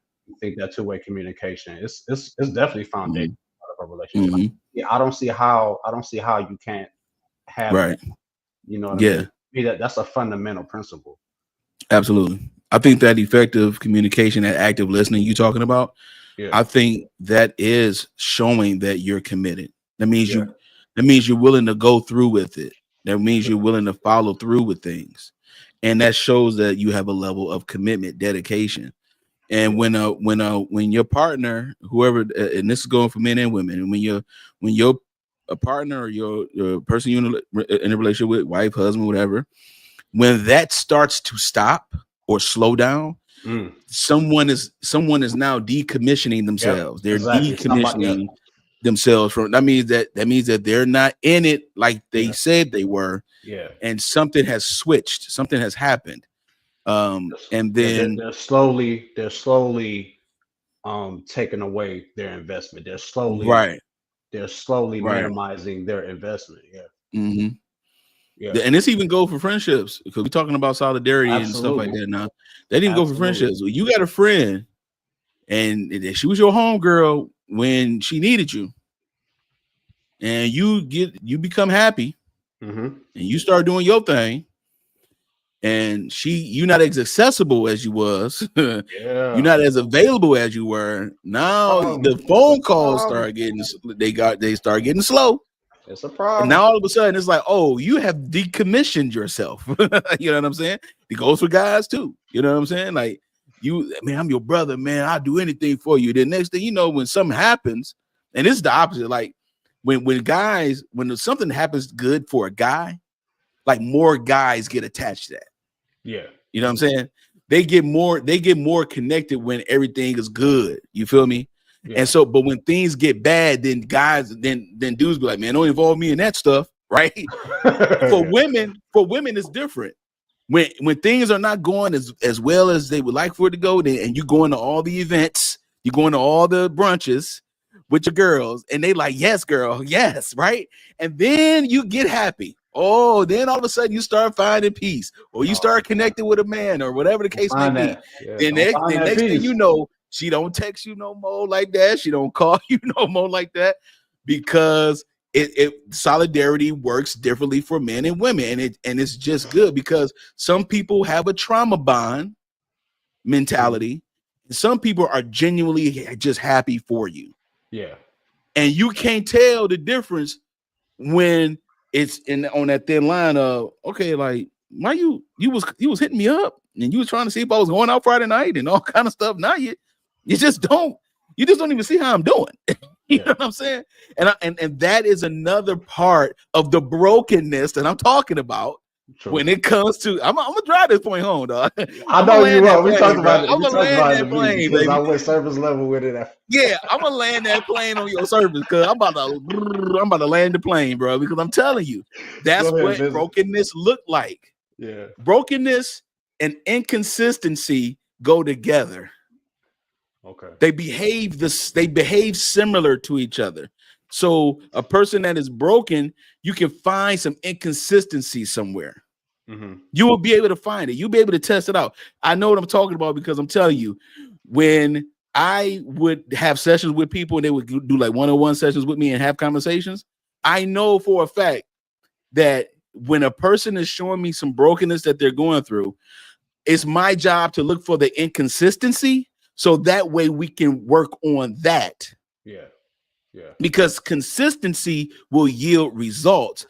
think that two-way communication is definitely foundation of a relationship. I don't see how you can't have that. You know what I mean? That's a fundamental principle. Absolutely. I think that effective communication, that active listening you're talking about, I think that is showing that you're committed. That means you're willing to go through with it. That means you're willing to follow through with things. And that shows that you have a level of commitment, dedication. And when your partner, whoever, and this is going for men and women, and when you're a partner or your person you're in a relationship with, wife, husband, whatever, when that starts to stop or slow down, someone is now decommissioning themselves. They're decommissioning themselves from. That means that they're not in it like they said they were. And something has switched. Something has happened. And then they're slowly taking away their investment. They're slowly minimizing their investment. And this even go for friendships, because we're talking about solidarity and stuff like that now. That even go for friendships. You got a friend and she was your homegirl when she needed you, and you become happy and you start doing your thing, and you're not as accessible as you was. You're not as available as you were. Now the phone calls start getting slow. It's a problem. And now all of a sudden it's like, oh, you have decommissioned yourself. You know what I'm saying? It goes for guys too. You know what I'm saying? Like, man, I'm your brother, man. I'll do anything for you. The next thing you know, when something happens, and it's the opposite, like when something happens good for a guy, like more guys get attached to that. Yeah. You know what I'm saying? They get more connected when everything is good. You feel me? Yeah. And so, but when things get bad, then dudes be like, man, don't involve me in that stuff, right? For women, it's different. When things are not going as well as they would like for it to go, and you going to all the events, you going to all the brunches with your girls, and they like, yes, girl, yes, right? And then you get happy. Oh, then all of a sudden you start finding peace, or you start connecting with a man, or whatever the case may be. Yeah, then next thing you know, she don't text you no more like that. She don't call you no more like that, because solidarity works differently for men and women, and it's just good because some people have a trauma bond mentality, and some people are genuinely just happy for you. Yeah, and you can't tell the difference when it's on that thin line of, okay, like, why you was hitting me up and you was trying to see if I was going out Friday night and all kind of stuff. Now you just don't even see how I'm doing. You know what I'm saying? And that is another part of the brokenness that I'm talking about. True. When it comes to, I'm gonna drive this point home, dog. I know you will. We talked about it. I'm gonna land that plane, baby. I went service level with it. Yeah, I'm gonna land that plane on your service because I'm about to land the plane, bro. Because I'm telling you, that's what brokenness look like. Yeah, brokenness and inconsistency go together. Okay, they behave similar to each other. So a person that is broken, you can find some inconsistency somewhere. Mm-hmm. You will be able to find it. You'll be able to test it out. I know what I'm talking about because I'm telling you, when I would have sessions with people and they would do like one-on-one sessions with me and have conversations, I know for a fact that when a person is showing me some brokenness that they're going through, it's my job to look for the inconsistency so that way we can work on that. Yeah. Yeah. Because consistency will yield results.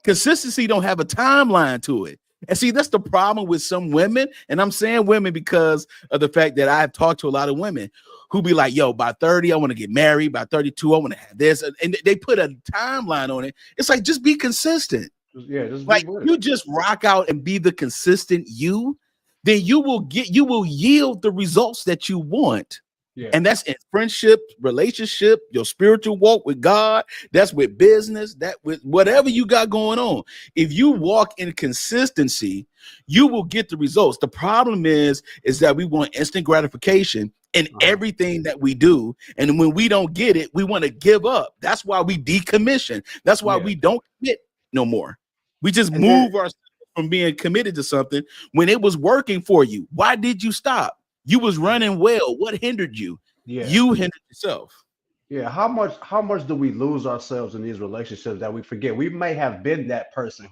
Consistency don't have a timeline to it. And see, that's the problem with some women. And I'm saying women because of the fact that I've talked to a lot of women who be like, yo, by 30, I want to get married. By 32, I want to have this. And they put a timeline on it. It's like, just be consistent. Yeah, just like you just rock out and be the consistent you, then you will yield the results that you want. Yeah. And that's in friendship, relationship, your spiritual walk with God. That's with business, that with whatever you got going on. If you walk in consistency, you will get the results. The problem is that we want instant gratification in everything that we do. And when we don't get it, we want to give up. That's why we decommission. That's why we don't commit no more. We just move ourselves from being committed to something when it was working for you. Why did you stop? You was running well. What hindered you? Yeah. You hindered yourself. Yeah. How much do we lose ourselves in these relationships that we forget? We may have been that person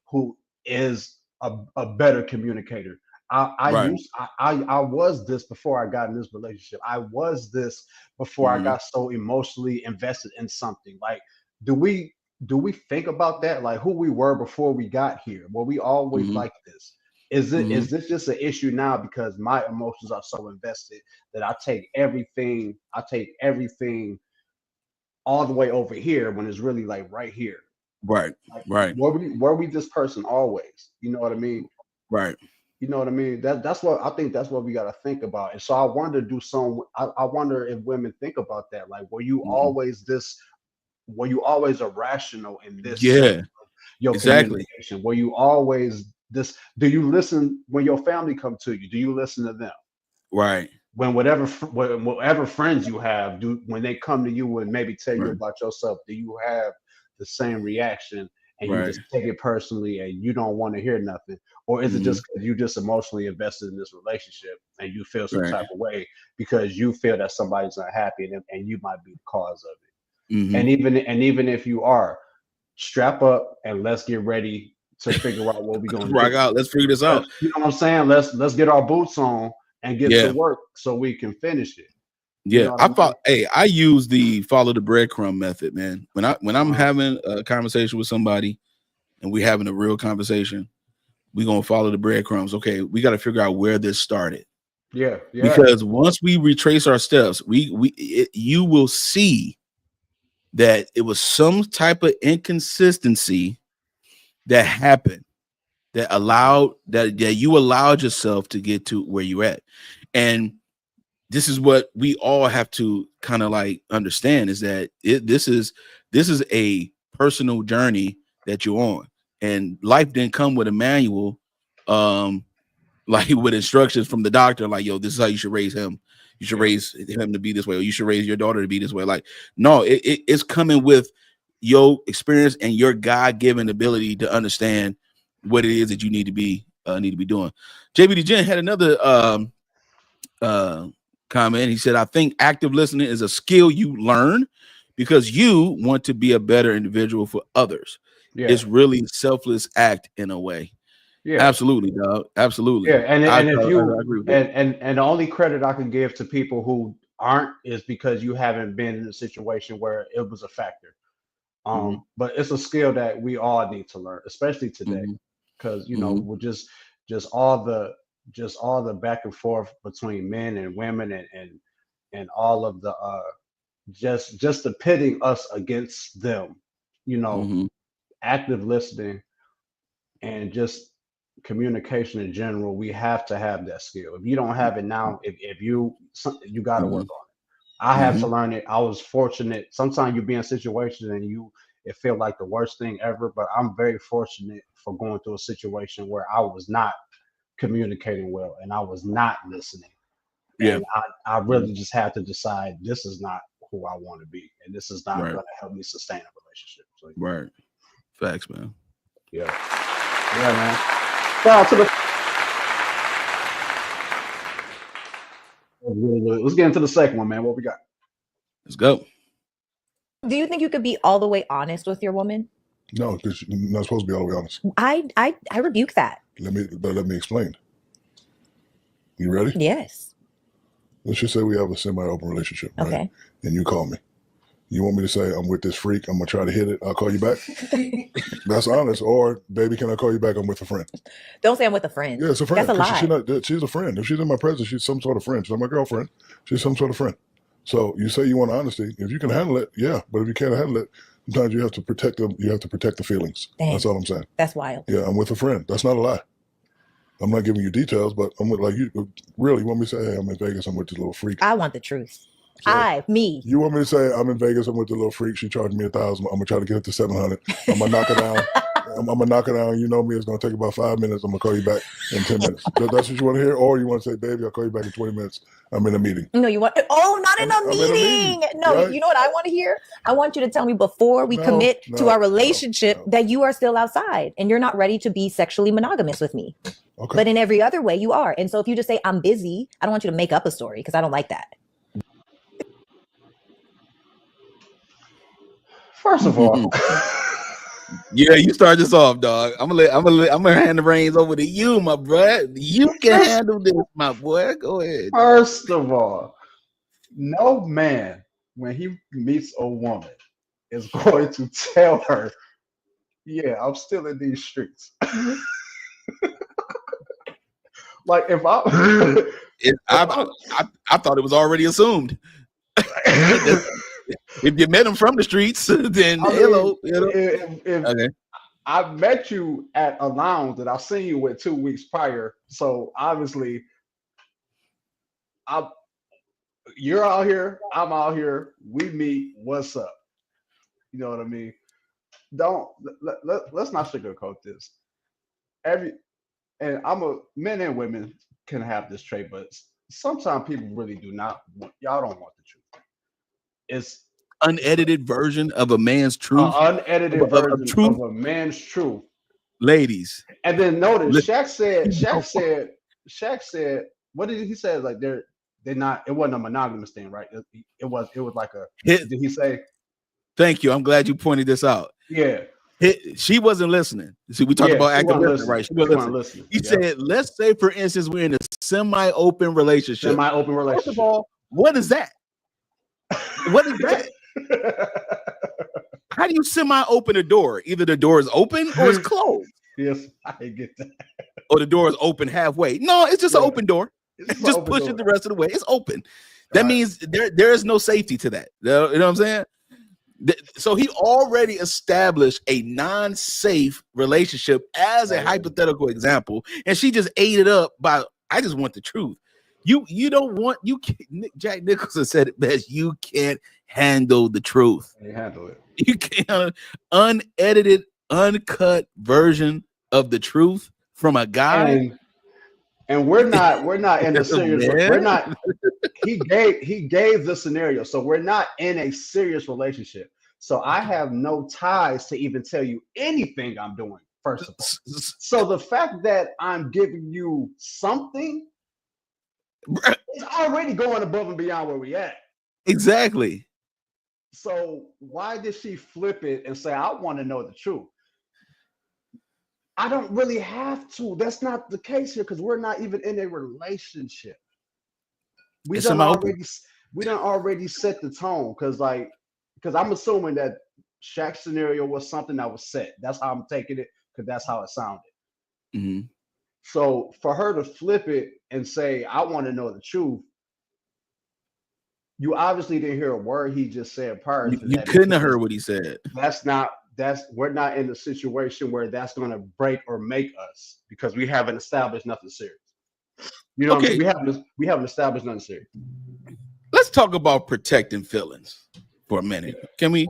who is a better communicator. I was this before I got in this relationship. I was this before I got so emotionally invested in something. Like, do we think about that? Like who we were before we got here? Were we always like this? Is this just an issue now because my emotions are so invested that I take everything all the way over here when it's really like right here? Right. Like, right. Were we this person always? You know what I mean? Right. You know what I mean? That's what I think. That's what we got to think about. And so I wonder, I wonder if women think about that. Like, were you always this? Were you always irrational in this? Yeah. Your communication? Were you always this? Do you listen when your family come to you? Do you listen to them? Right. When whatever friends you have, when they come to you and maybe tell you about yourself, do you have the same reaction and you just take it personally and you don't want to hear nothing? Or is it just because you just emotionally invested in this relationship and you feel some type of way because you feel that somebody's not happy and you might be the cause of it? And even if you are, strap up and let's get ready to figure out what we're going to rock out. Let's figure this out. You know what I'm saying? Let's get our boots on and get to work so we can finish it. Yeah, You know what I I mean? thought. Hey, I use the follow the breadcrumb method, man. When I'm having a conversation with somebody, and we having a real conversation, we gonna follow the breadcrumbs. Okay, we got to figure out where this started. Yeah. Because once we retrace our steps, you will see that it was some type of inconsistency that happened that you allowed yourself to get to where you're at. And this is what we all have to kind of like understand, is that this is a personal journey that you're on, and life didn't come with a manual, like with instructions from the doctor, like, yo, this is how you should raise him. You should raise him to be this way, or you should raise your daughter to be this way. Like, no, it's coming with your experience and your God-given ability to understand what it is that you need to be doing. JBD Jen had another comment. He said, I think active listening is a skill you learn because you want to be a better individual for others. It's really selfless act in a way. Yeah, absolutely, dog. Absolutely. Yeah, I agree with that. And the only credit I can give to people who aren't is because you haven't been in a situation where it was a factor. But it's a skill that we all need to learn, especially today, because you know, we're just all the back and forth between men and women and all of the just the pitting us against them, you know, active listening and just communication in general. We have to have that skill. If you don't have it now, if you got to work on it. I have to learn it. I was fortunate. Sometimes you be in situations and it feel like the worst thing ever, but I'm very fortunate for going through a situation where I was not communicating well and I was not listening. And I really just had to decide this is not who I want to be, and this is not going to help me sustain a relationship. So, right. Facts, man. Yeah, man. Shout out to the. Let's get into the second one, man. What we got? Let's go. Do you think you could be all the way honest with your woman? No, because you're not supposed to be all the way honest. I rebuke that. Let me explain. You ready? Yes. Let's just say we have a semi-open relationship, right? Okay. And you call me. You want me to say, I'm with this freak, I'm going to try to hit it, I'll call you back? That's honest. Or, baby, can I call you back? I'm with a friend. Don't say I'm with a friend. Yeah, it's a friend. That's a lie. She's a friend. If she's in my presence, she's some sort of friend. She's not my girlfriend. She's some sort of friend. So you say you want honesty. If you can handle it, yeah. But if you can't handle it, sometimes you have to protect them. You have to protect the feelings. Dang. That's all I'm saying. That's wild. Yeah, I'm with a friend. That's not a lie. I'm not giving you details, but I'm with, like, you really want me to say, hey, I'm in Vegas, I'm with this little freak. I want the truth. So, You want me to say, I'm in Vegas, I'm with the little freak, she charged me $1,000, I'm going to try to get it to $700. I'm going to knock her down. I'm going to knock her down. You know me, it's going to take about 5 minutes. I'm going to call you back in 10 minutes. That's what you want to hear? Or you want to say, baby, I'll call you back in 20 minutes. I'm in a meeting. No, you want, not in a meeting. No, right? You know what I want to hear? I want you to tell me before we commit to our relationship that you are still outside and you're not ready to be sexually monogamous with me. Okay. But in every other way you are. And so if you just say, I'm busy, I don't want you to make up a story because I don't like that. First of all, yeah, you start this off, dog. I'm gonna hand the reins over to you, my bro. You can handle this, my boy. Go ahead. First of all, no man, when he meets a woman, is going to tell her, "Yeah, I'm still in these streets." Like if I thought it was already assumed. If you met him from the streets, then hello. If I met you at a lounge that I seen you with 2 weeks prior, so obviously, you're out here, I'm out here, we meet. What's up? You know what I mean? Let's not sugarcoat this. Men and women can have this trait, but sometimes people really do not want. Y'all don't want the truth. It's unedited version of a man's truth. Unedited version of a man's truth. Ladies. And then notice Shaq said, what did he say? Like they're not, it wasn't a monogamous thing, right? It was like a did he say? Thank you. I'm glad you pointed this out. Yeah. She wasn't listening. See, we talked about active listening, right? She wasn't listening. He said, let's say, for instance, we're in a semi-open relationship. First of all, what is that? What is that? How do you semi-open a door? Either the door is open or it's closed. Yes, I get that. Or the door is open halfway. No, it's just an open door. It's Just push it the rest of the way. It's open. That means there is no safety to that. You know what I'm saying? So he already established a non-safe relationship as a hypothetical example, and she just ate it up by, I just want the truth. You don't want, Jack Nicholson said it best, you can't handle the truth. You handle it. You can't, unedited, uncut version of the truth from a guy. And we're not in a serious, we're not, he gave the scenario. So we're not in a serious relationship. So I have no ties to even tell you anything I'm doing, first of all. So the fact that I'm giving you something is already going above and beyond where we at. Exactly. So why did she flip it and say, I want to know the truth? I don't really have to. That's not the case here because we're not even in a relationship. We done already set the tone because I'm assuming that Shaq's scenario was something that was set. That's how I'm taking it because that's how it sounded. Mm-hmm. So for her to flip it and say, I want to know the truth, you obviously didn't hear a word he just said prior to that. You couldn't have heard what he said. We're not in a situation where that's going to break or make us because we haven't established nothing serious. You know, okay. What I mean? We haven't established nothing serious. Let's talk about protecting feelings for a minute. Can we?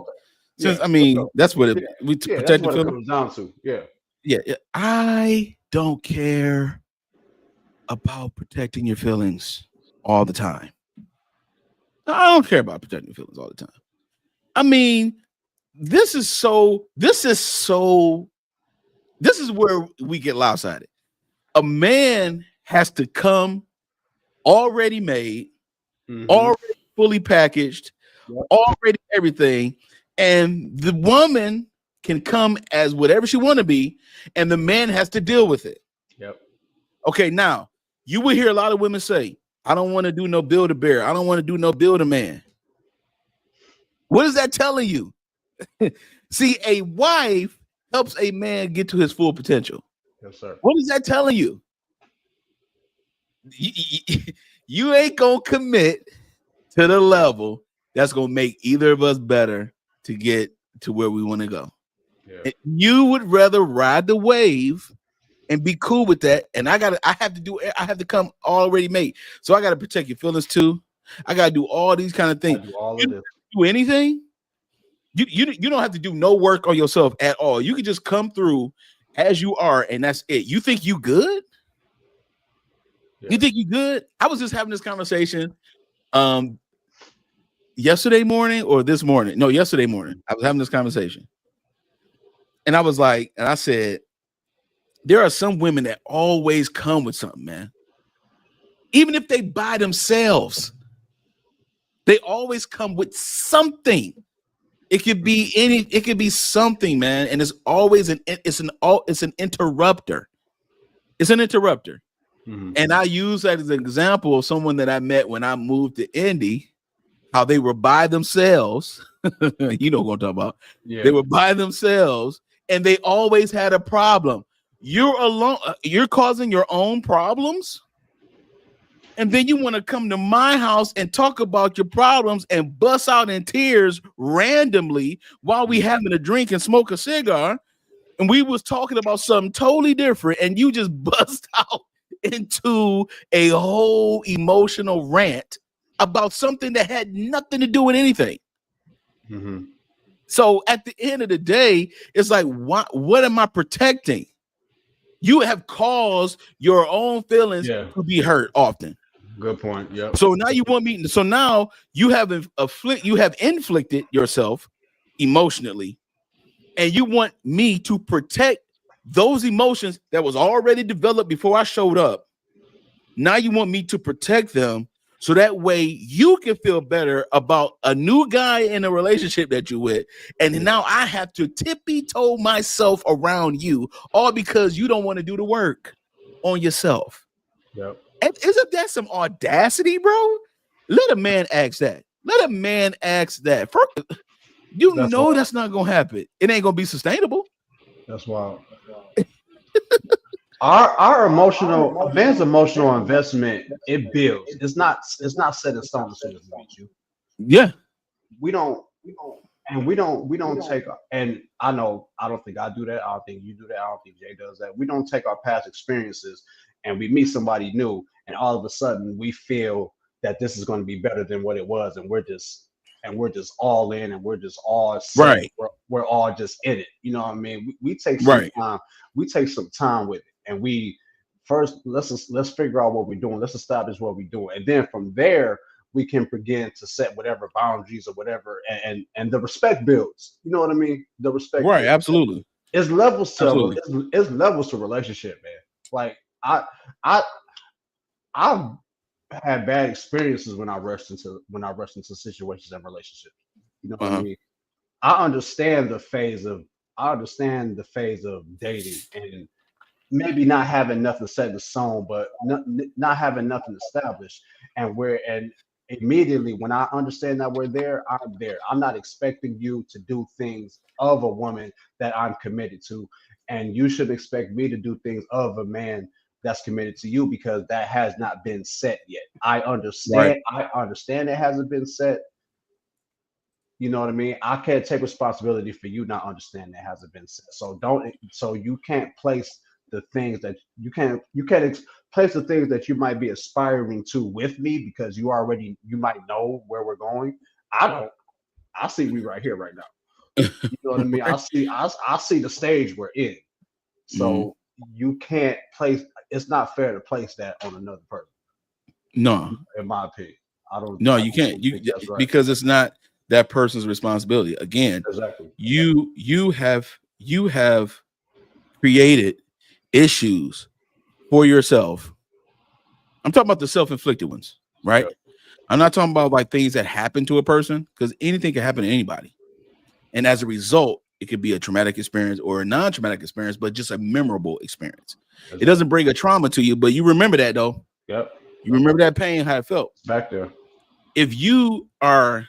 Since I mean, that's what we protect the feelings. It comes down to. Yeah. I don't care about protecting your feelings all the time. I don't care about protecting your feelings all the time. I mean, this is where we get lopsided. A man has to come already made, already fully packaged, already everything, and the woman can come as whatever she want to be, and the man has to deal with it. Yep. Okay, now you will hear a lot of women say, I don't want to do no Build-A-Bear. I don't want to do no Build-A-Man. What is that telling you? See, a wife helps a man get to his full potential. Yes, sir. What is that telling you? You ain't gonna commit to the level that's gonna make either of us better to get to where we want to go. Yeah. You would rather ride the wave and be cool with that. And I have to come already made. So I gotta protect your feelings too. I gotta do all these kind of things. You don't do anything. You don't have to do no work on yourself at all. You can just come through as you are, and that's it. You think you good? Yeah. You think you good? I was just having this conversation yesterday morning or this morning. No, yesterday morning. I was having this conversation. And I was like, and I said, there are some women that always come with something, man. Even if they by themselves, they always come with something. It could be something, man, and it's always an interrupter. It's an interrupter. Mm-hmm. And I use that as an example of someone that I met when I moved to Indy, how they were by themselves. You know what I'm talking about. Yeah. They were by themselves, and they always had a problem. You're alone. You're causing your own problems. And then you want to come to my house and talk about your problems and bust out in tears randomly while we having a drink and smoke a cigar. And we was talking about something totally different. And you just bust out into a whole emotional rant about something that had nothing to do with anything. Mm-hmm. So at the end of the day, it's like, what am I protecting? You have caused your own feelings to be hurt often. Good point. Yeah. So now you want me. So now you have inflicted yourself emotionally, and you want me to protect those emotions that was already developed before I showed up. Now you want me to protect them so that way you can feel better about a new guy in a relationship that you're with, and now I have to tippy-toe myself around you, all because you don't want to do the work on yourself. Yep. And isn't that some audacity, bro? Let a man ask that. Let a man ask that. First, that's not gonna happen. It ain't gonna be sustainable. That's wild. Our man's emotional investment, it builds. It's not set in stone as soon as we meet you. Yeah. We don't take, and I don't think I do that. I don't think you do that. I don't think Jay does that. We don't take our past experiences and we meet somebody new, and all of a sudden we feel that this is going to be better than what it was, and we're just all in, and we're just all set. Right. We're all just in it. You know what I mean? We take some time. We take some time with it, and we first let's figure out what we're doing. Let's establish what we're doing, and then from there we can begin to set whatever boundaries or whatever, and the respect builds. You know what I mean? The respect. Right. Builds. Absolutely. It's levels to it's levels to relationship, man. Like I've had bad experiences when I rushed into situations and relationships. You know what I mean? I understand the phase of dating and maybe not having nothing set in stone, but not having nothing established. And immediately when I understand that we're there, I'm there. I'm not expecting you to do things of a woman that I'm committed to, and you should expect me to do things of a man that's committed to you, because that has not been set yet. I understand. Right. I understand it hasn't been set. You know what I mean? I can't take responsibility for you not understanding it hasn't been set. So you can't place the things that you can't place the things that you might be aspiring to with me, because you might know where we're going. I see we right here right now. You know what I mean? I see the stage we're in. So you can't place. It's not fair to place that on another person. No, in my opinion, I don't. No, you can't. Because it's not that person's responsibility. Again, exactly. You have created issues for yourself. I'm talking about the self-inflicted ones, right? Yeah. I'm not talking about like things that happen to a person, because anything can happen to anybody, and as a result, it could be a traumatic experience or a non-traumatic experience, but just a memorable experience. It doesn't bring a trauma to you, but you remember that though. Yep. You remember that pain, how it felt back there. If you are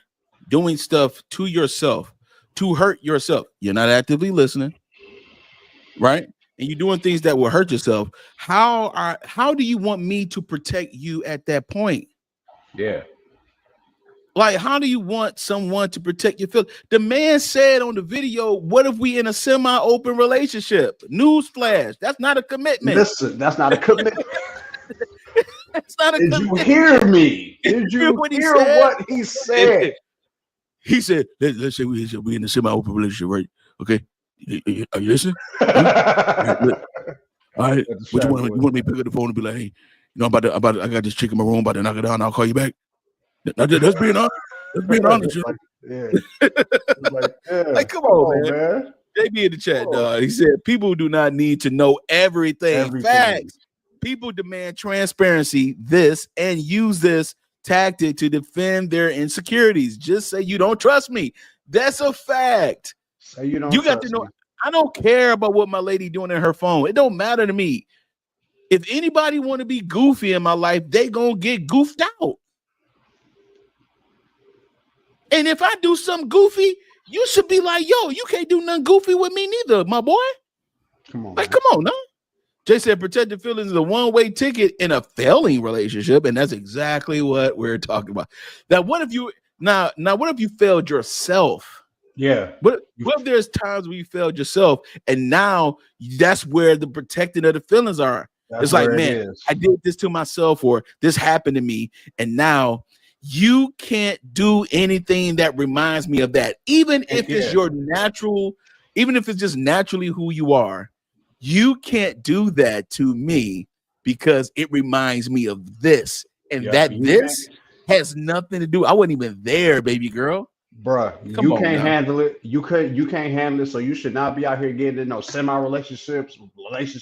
doing stuff to yourself to hurt yourself, you're not actively listening, right? And you're doing things that will hurt yourself. How do you want me to protect you at that point? Yeah. Like, how do you want someone to protect your feelings? The man said on the video, what if we in a semi-open relationship? Newsflash, that's not a commitment. Listen, that's not a commitment. That's not a commitment. Did you hear me? Did you hear what he said? He said, let's say we in a semi-open relationship, right? Okay. Are you listening? All right. What you want me to pick up the phone and be like, hey, I got this chick in my room, about to knock it down. I'll call you back. That's being honest. That's being honest. Like, come on, man. JB in the chat, dog. He said people do not need to know everything. Facts. People demand transparency, and use this tactic to defend their insecurities. Just say you don't trust me. That's a fact. Say you don't. You got to know. I don't care about what my lady doing in her phone. It don't matter to me. If anybody want to be goofy in my life, they gonna get goofed out. And if I do something goofy, you should be like, yo, you can't do nothing goofy with me neither, my boy. Come on. Like, come on, no. Jay said protected feelings is a one-way ticket in a failing relationship, and that's exactly what we're talking about. Now, what if you what if you failed yourself? Yeah. What if there's times where you failed yourself, and now that's where the protecting of the feelings are? It's like, man, I did this to myself, or this happened to me, and now you can't do anything that reminds me of that. Even if it's your natural, even if it's just naturally who you are, you can't do that to me because it reminds me of this. And this has nothing to do. I wasn't even there, baby girl. Bruh, you can't handle it. You can't handle it. So you should not be out here getting into no relationships, friends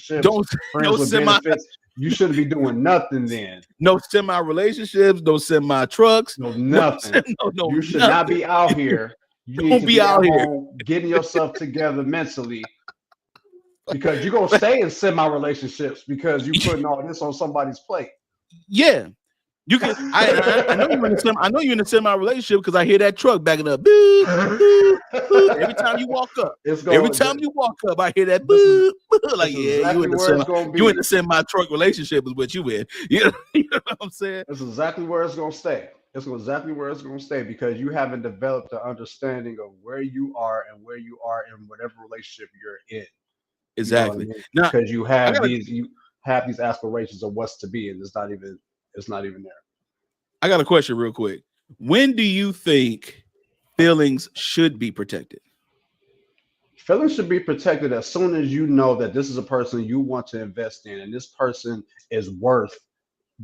with benefits. You shouldn't be doing nothing then. No semi-relationships, no semi-trucks. No nothing. No, you should not be out here. You need to be out here getting yourself together mentally, because you're going to stay in semi-relationships because you're putting all this on somebody's plate. Yeah. You can. I know you're in a I know you're in a semi relationship because I hear that truck backing up. Boop, boop, boop. Every time you walk up, I hear that. Boop, boop. Like yeah, you in the semi truck relationship is what you in. You know what I'm saying? That's exactly where it's gonna stay. It's exactly where it's gonna stay because you haven't developed the understanding of where you are and where you are in whatever relationship you're in. Exactly. You know what I mean? Because you have these aspirations of what's to be, and it's not even there. I got a question real quick. When do you think feelings should be protected? Feelings should be protected as soon as you know that this is a person you want to invest in, and this person is worth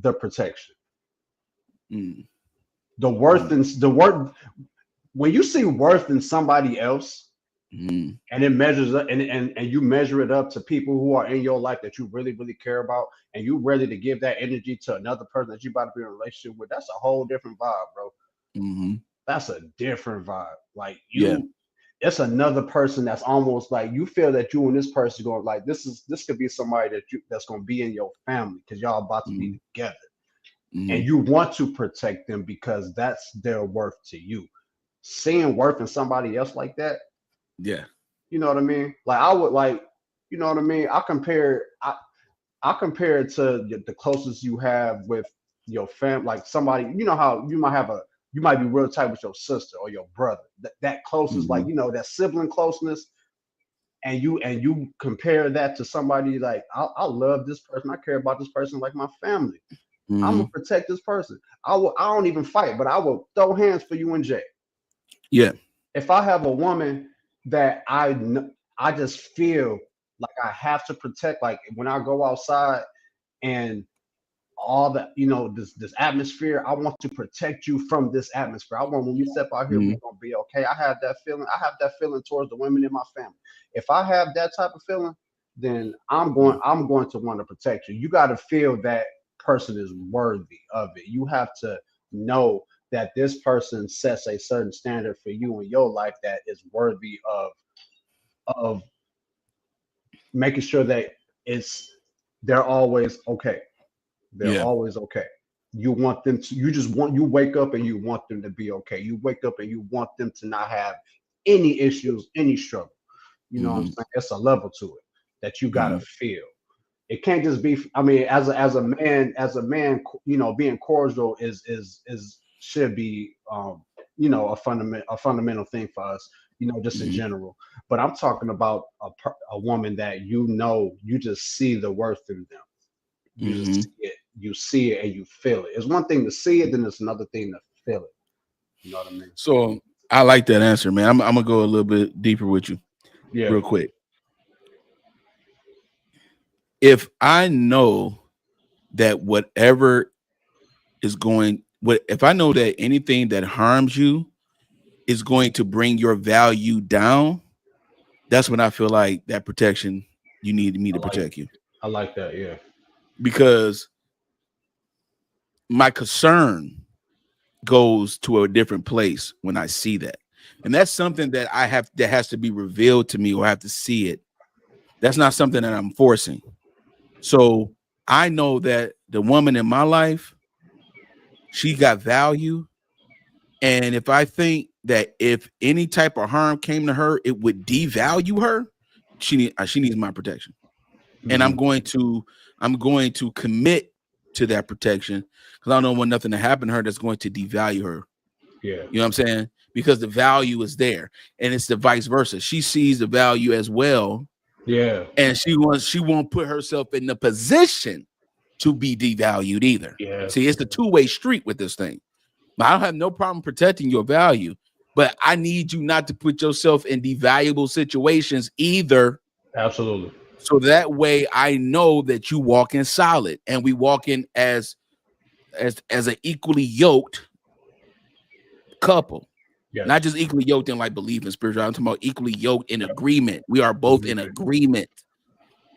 the protection. The worth and the worth. When you see worth in somebody else, and it measures up, and you measure it up to people who are in your life that you really, really care about, and you're ready to give that energy to another person that you're about to be in a relationship with, that's a whole different vibe, bro. That's a different vibe. Like it's another person that's almost like you feel that you and this person going like this could be somebody that's going to be in your family because y'all about to be together, and you want to protect them because that's their worth to you. Seeing worth in somebody else like that. Yeah. You know what I mean? Like I would like, you know what I mean? I compare it to the closest you have with your family, like somebody, you know how you might be real tight with your sister or your brother. That closest, like, you know, that sibling closeness. And you compare that to somebody like, I love this person. I care about this person like my family. I'm gonna protect this person. I don't even fight, but I will throw hands for you and Jay. Yeah. If I have a woman that I just feel like I have to protect, like when I go outside and all that, you know, this atmosphere, I want to protect you from this atmosphere. I want when you step out here, we're gonna be okay. I have that feeling towards the women in my family. If I have that type of feeling, then I'm going to want to protect you. You got to feel that person is worthy of it. You have to know that this person sets a certain standard for you in your life that is worthy of making sure that they're always okay. They're always okay. You want them to, you wake up and you want them to be okay. You wake up and you want them to not have any issues, any struggle. You know what I'm saying? It's a level to it that you gotta feel. It can't just be, I mean, as a man, you know, being cordial should be you know, a fundamental thing for us, you know, just in general. But I'm talking about a woman that, you know, you just see the worth in them. You see it and you feel it. It's one thing to see it, then it's another thing to feel it. You know what I mean? So I like that answer, man. I'm gonna go a little bit deeper with you, real quick. If I know that if I know that anything that harms you is going to bring your value down, that's when I feel like that protection, you need me to protect you. I like that, yeah. Because my concern goes to a different place when I see that. And that's something that that has to be revealed to me, or I have to see it. That's not something that I'm forcing. So I know that the woman in my life, she got value. And if I think that if any type of harm came to her, it would devalue her, she needs my protection. And I'm going to commit to that protection because I don't want nothing to happen to her that's going to devalue her. Yeah. You know what I'm saying? Because the value is there, and it's the vice versa. She sees the value as well. Yeah. And she won't put herself in the position to be devalued either. Yeah. See, it's a two-way street with this thing. I don't have no problem protecting your value, but I need you not to put yourself in devaluable situations either. Absolutely. So that way I know that you walk in solid, and we walk in as an equally yoked couple. Yes. Not just equally yoked in like belief in spirituality. I'm talking about equally yoked in agreement. We are both in agreement.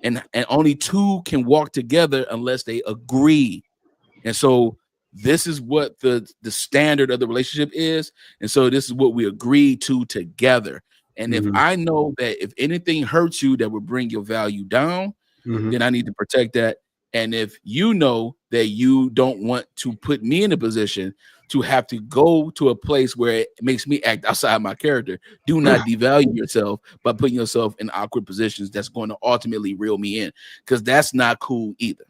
And only two can walk together unless they agree. And so this is what the standard of the relationship is. And so this is what we agree to together. And if I know that if anything hurts you that would bring your value down, then I need to protect that. And if you know that you don't want to put me in a position to have to go to a place where it makes me act outside my character. Do not devalue yourself by putting yourself in awkward positions that's going to ultimately reel me in, because that's not cool either.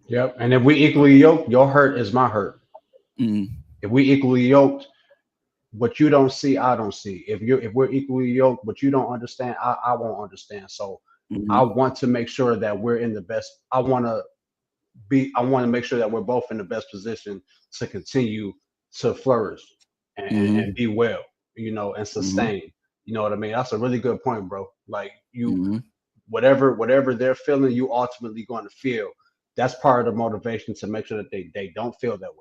Yep. And if we equally yoked, your hurt is my hurt. Mm-hmm. If we equally yoked, what you don't see, I don't see. If we're equally yoked, what you don't understand, I won't understand. So I want to make sure that we're in the best. I want to make sure that we're both in the best position to continue to flourish and be well, you know, and sustain. You know what I mean? That's a really good point, bro. Like you, whatever they're feeling, you ultimately going to feel. That's part of the motivation to make sure that they don't feel that way.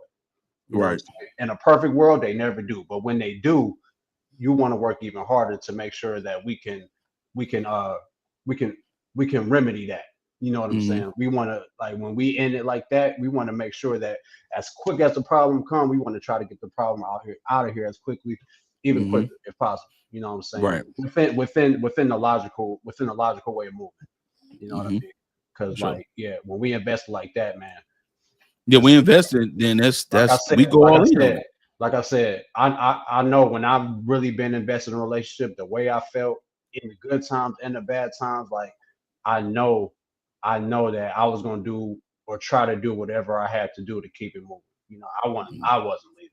Right. In a perfect world, they never do. But when they do, you want to work even harder to make sure that we can remedy that. You know what I'm saying? We want to, like, when we end it like that, we want to make sure that as quick as the problem comes, we want to try to get the problem out of here as quickly, even quicker if possible. You know what I'm saying? Right. Within the logical way of moving. You know what I mean? Because when we invest like that, man. Yeah, we invested. Then that's we go all in. Like I said, I know when I've really been invested in a relationship, the way I felt in the good times and the bad times, like I know that I was gonna do or try to do whatever I had to do to keep it moving. You know, I wasn't leaving.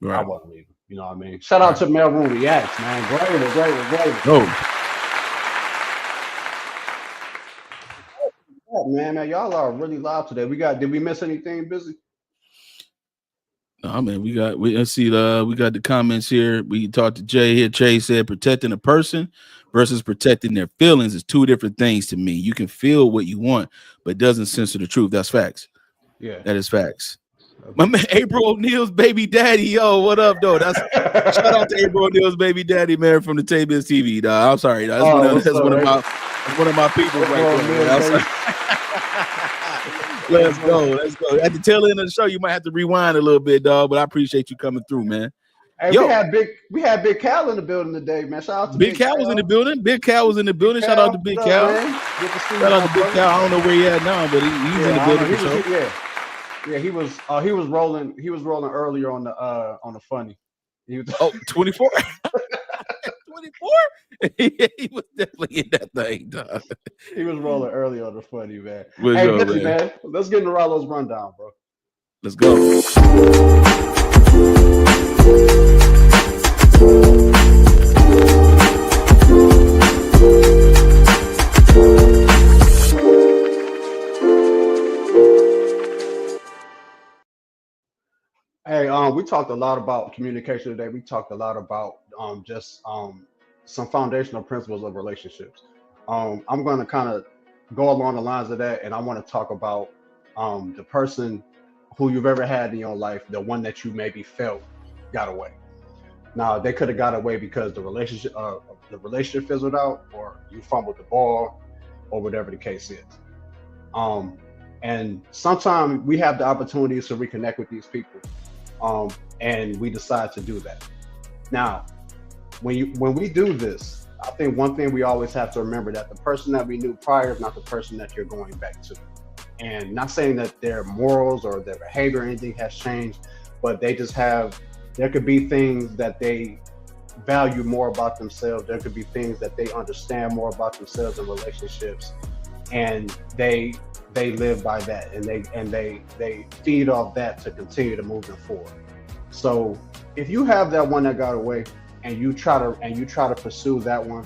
Right. I wasn't leaving. You know what I mean? Shout out to MALEROOM Reacts, man. Great. Man, y'all are really loud today. Did we miss anything, Busy? Oh man, let's see. We got the comments here. We talked to Jay here. Jay said protecting a person versus protecting their feelings is two different things to me. You can feel what you want, but it doesn't censor the truth. That's facts. Yeah, that is facts. My man April O'Neal's baby daddy, yo, what up, though? Shout out to April O'Neal's baby daddy, man, from the Tabias TV, dog. I'm sorry, dog. That's one of my people right there. Let's go. At the tail end of the show, you might have to rewind a little bit, dog. But I appreciate you coming through, man. Hey, we had Big Cal in the building today, man. Shout out to Big Cal was in the building. Big Cal was in the building. Shout out to Big Cal. Shout out to Big Cal. I don't know where he at now, but he's in the building. Yeah, he was rolling. He was rolling earlier on the funny. He was 24. 24. He was definitely in that thing, dog. He was rolling early on the funny, man. Listen, man. Let's get into Rollo's rundown, bro. Let's go. Hey, we talked a lot about communication today. We talked a lot about some foundational principles of relationships. I'm going to kind of go along the lines of that, and I want to talk about the person who you've ever had in your life, the one that you maybe felt got away. Now, they could have got away because the relationship fizzled out, or you fumbled the ball, or whatever the case is. And sometimes we have the opportunities to reconnect with these people, and we decide to do that. Now, when we do this, I think one thing we always have to remember that the person that we knew prior is not the person that you're going back to. And not saying that their morals or their behavior or anything has changed, but there could be things that they value more about themselves. There could be things that they understand more about themselves in relationships, and they live by that, and they feed off that to continue to move them forward. So if you have that one that got away, and you try to pursue that one,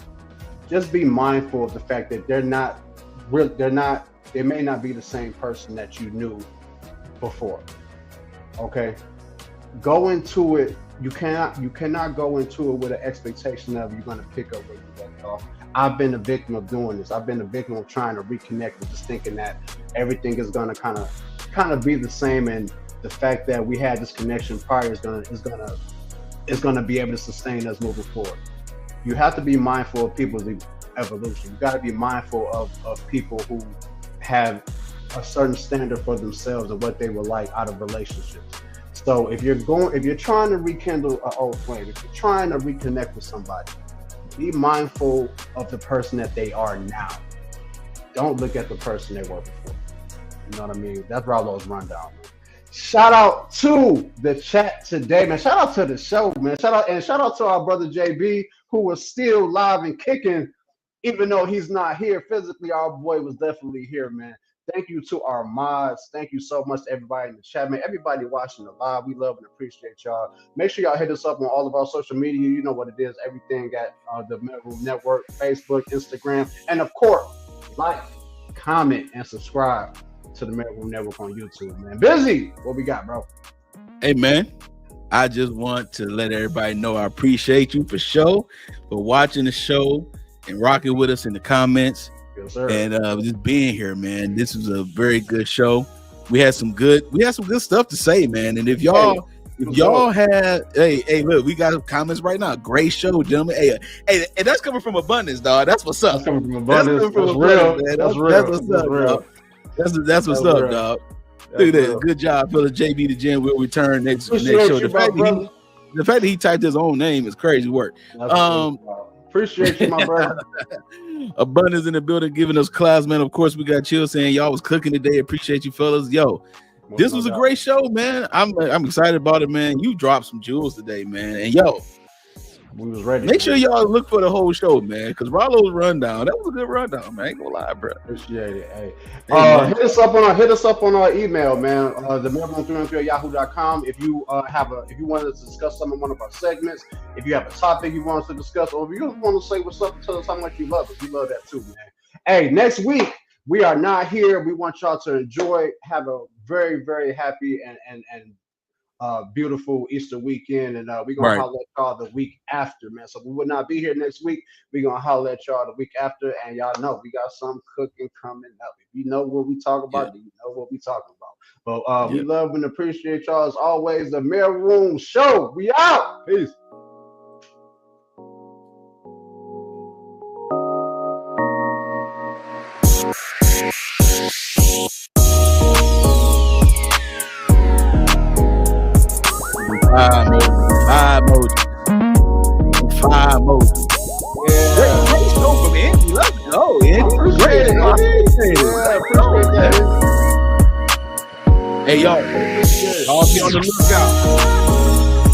just be mindful of the fact that they may not be the same person that you knew before. Okay, go into it. You cannot go into it with an expectation of you're going to pick up where you left off. I've been a victim of doing this. I've been a victim of trying to reconnect and just thinking that everything is going to kind of be the same, and the fact that we had this connection prior is going to be able to sustain us moving forward. You have to be mindful of people's evolution. You got to be mindful of people who have a certain standard for themselves and what they would like out of relationships. So if you're trying to rekindle an old flame, if you're trying to reconnect with somebody, be mindful of the person that they are now. Don't look at the person they were before. You know what I mean? That's Rallo's rundown. Shout out to the chat today, man. Shout out to the show, man. Shout out to our brother JB, who was still live and kicking, even though he's not here physically. Our boy was definitely here, man. Thank you to our mods. Thank you so much to everybody in the chat, man. Everybody watching the live, we love and appreciate y'all. Make sure y'all hit us up on all of our social media. You know what it is. Everything at the MALEROOM Network, Facebook, Instagram, and of course, like, comment, and subscribe to the MALEROOM Network on YouTube, man. Busy, what we got, bro? Hey, man, I just want to let everybody know I appreciate you for watching the show and rocking with us in the comments. Yes, sir. And just being here, man. This was a very good show. We had some good stuff to say, man. And if y'all had, hey, look, we got comments right now. Great show, gentlemen. Hey, and that's coming from abundance, dog. That's what's up. That's coming from abundance. That's real, man. That's real. That's what's up, dog. That's what's up, dog. Look at that. Good job, Phil. JB the Gym will return next show. The fact that he typed his own name is crazy work. Appreciate you, my brother. Abundance in the building, giving us class, man. Of course, we got Chill saying y'all was cooking today. Appreciate you, fellas. Yo, this was a great show, man. I'm excited about it, man. You dropped some jewels today, man. And yo, we was ready. Make sure y'all look for the whole show, man, because Rollo's rundown. That was a good rundown, man. Ain't gonna lie, bro. Appreciate it. Hey, hit us up on our email, man. The MALEROOM313@yahoo.com. If you want us to discuss some of one of our segments, if you have a topic you want us to discuss, or if you want to say what's up, tell us how much you love us. We love that too, man. Hey, next week we are not here. We want y'all to enjoy, have a very, very happy and beautiful Easter weekend, and we're gonna holler at y'all the week after, man. So we will not be here next week. We're gonna holler at y'all the week after, and y'all know we got something cooking coming up. If you know what we talk about, you know what we talking about. But we love and appreciate y'all as always. The MALEROOM Show. We out. Peace. Five emojis. Yeah. Great show from Andy. Let's go, Andy. Appreciate it. Appreciate that. Hey, y'all. I'll be on the lookout.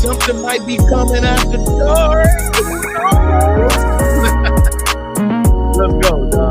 Something might be coming out the door. Let's go, dog.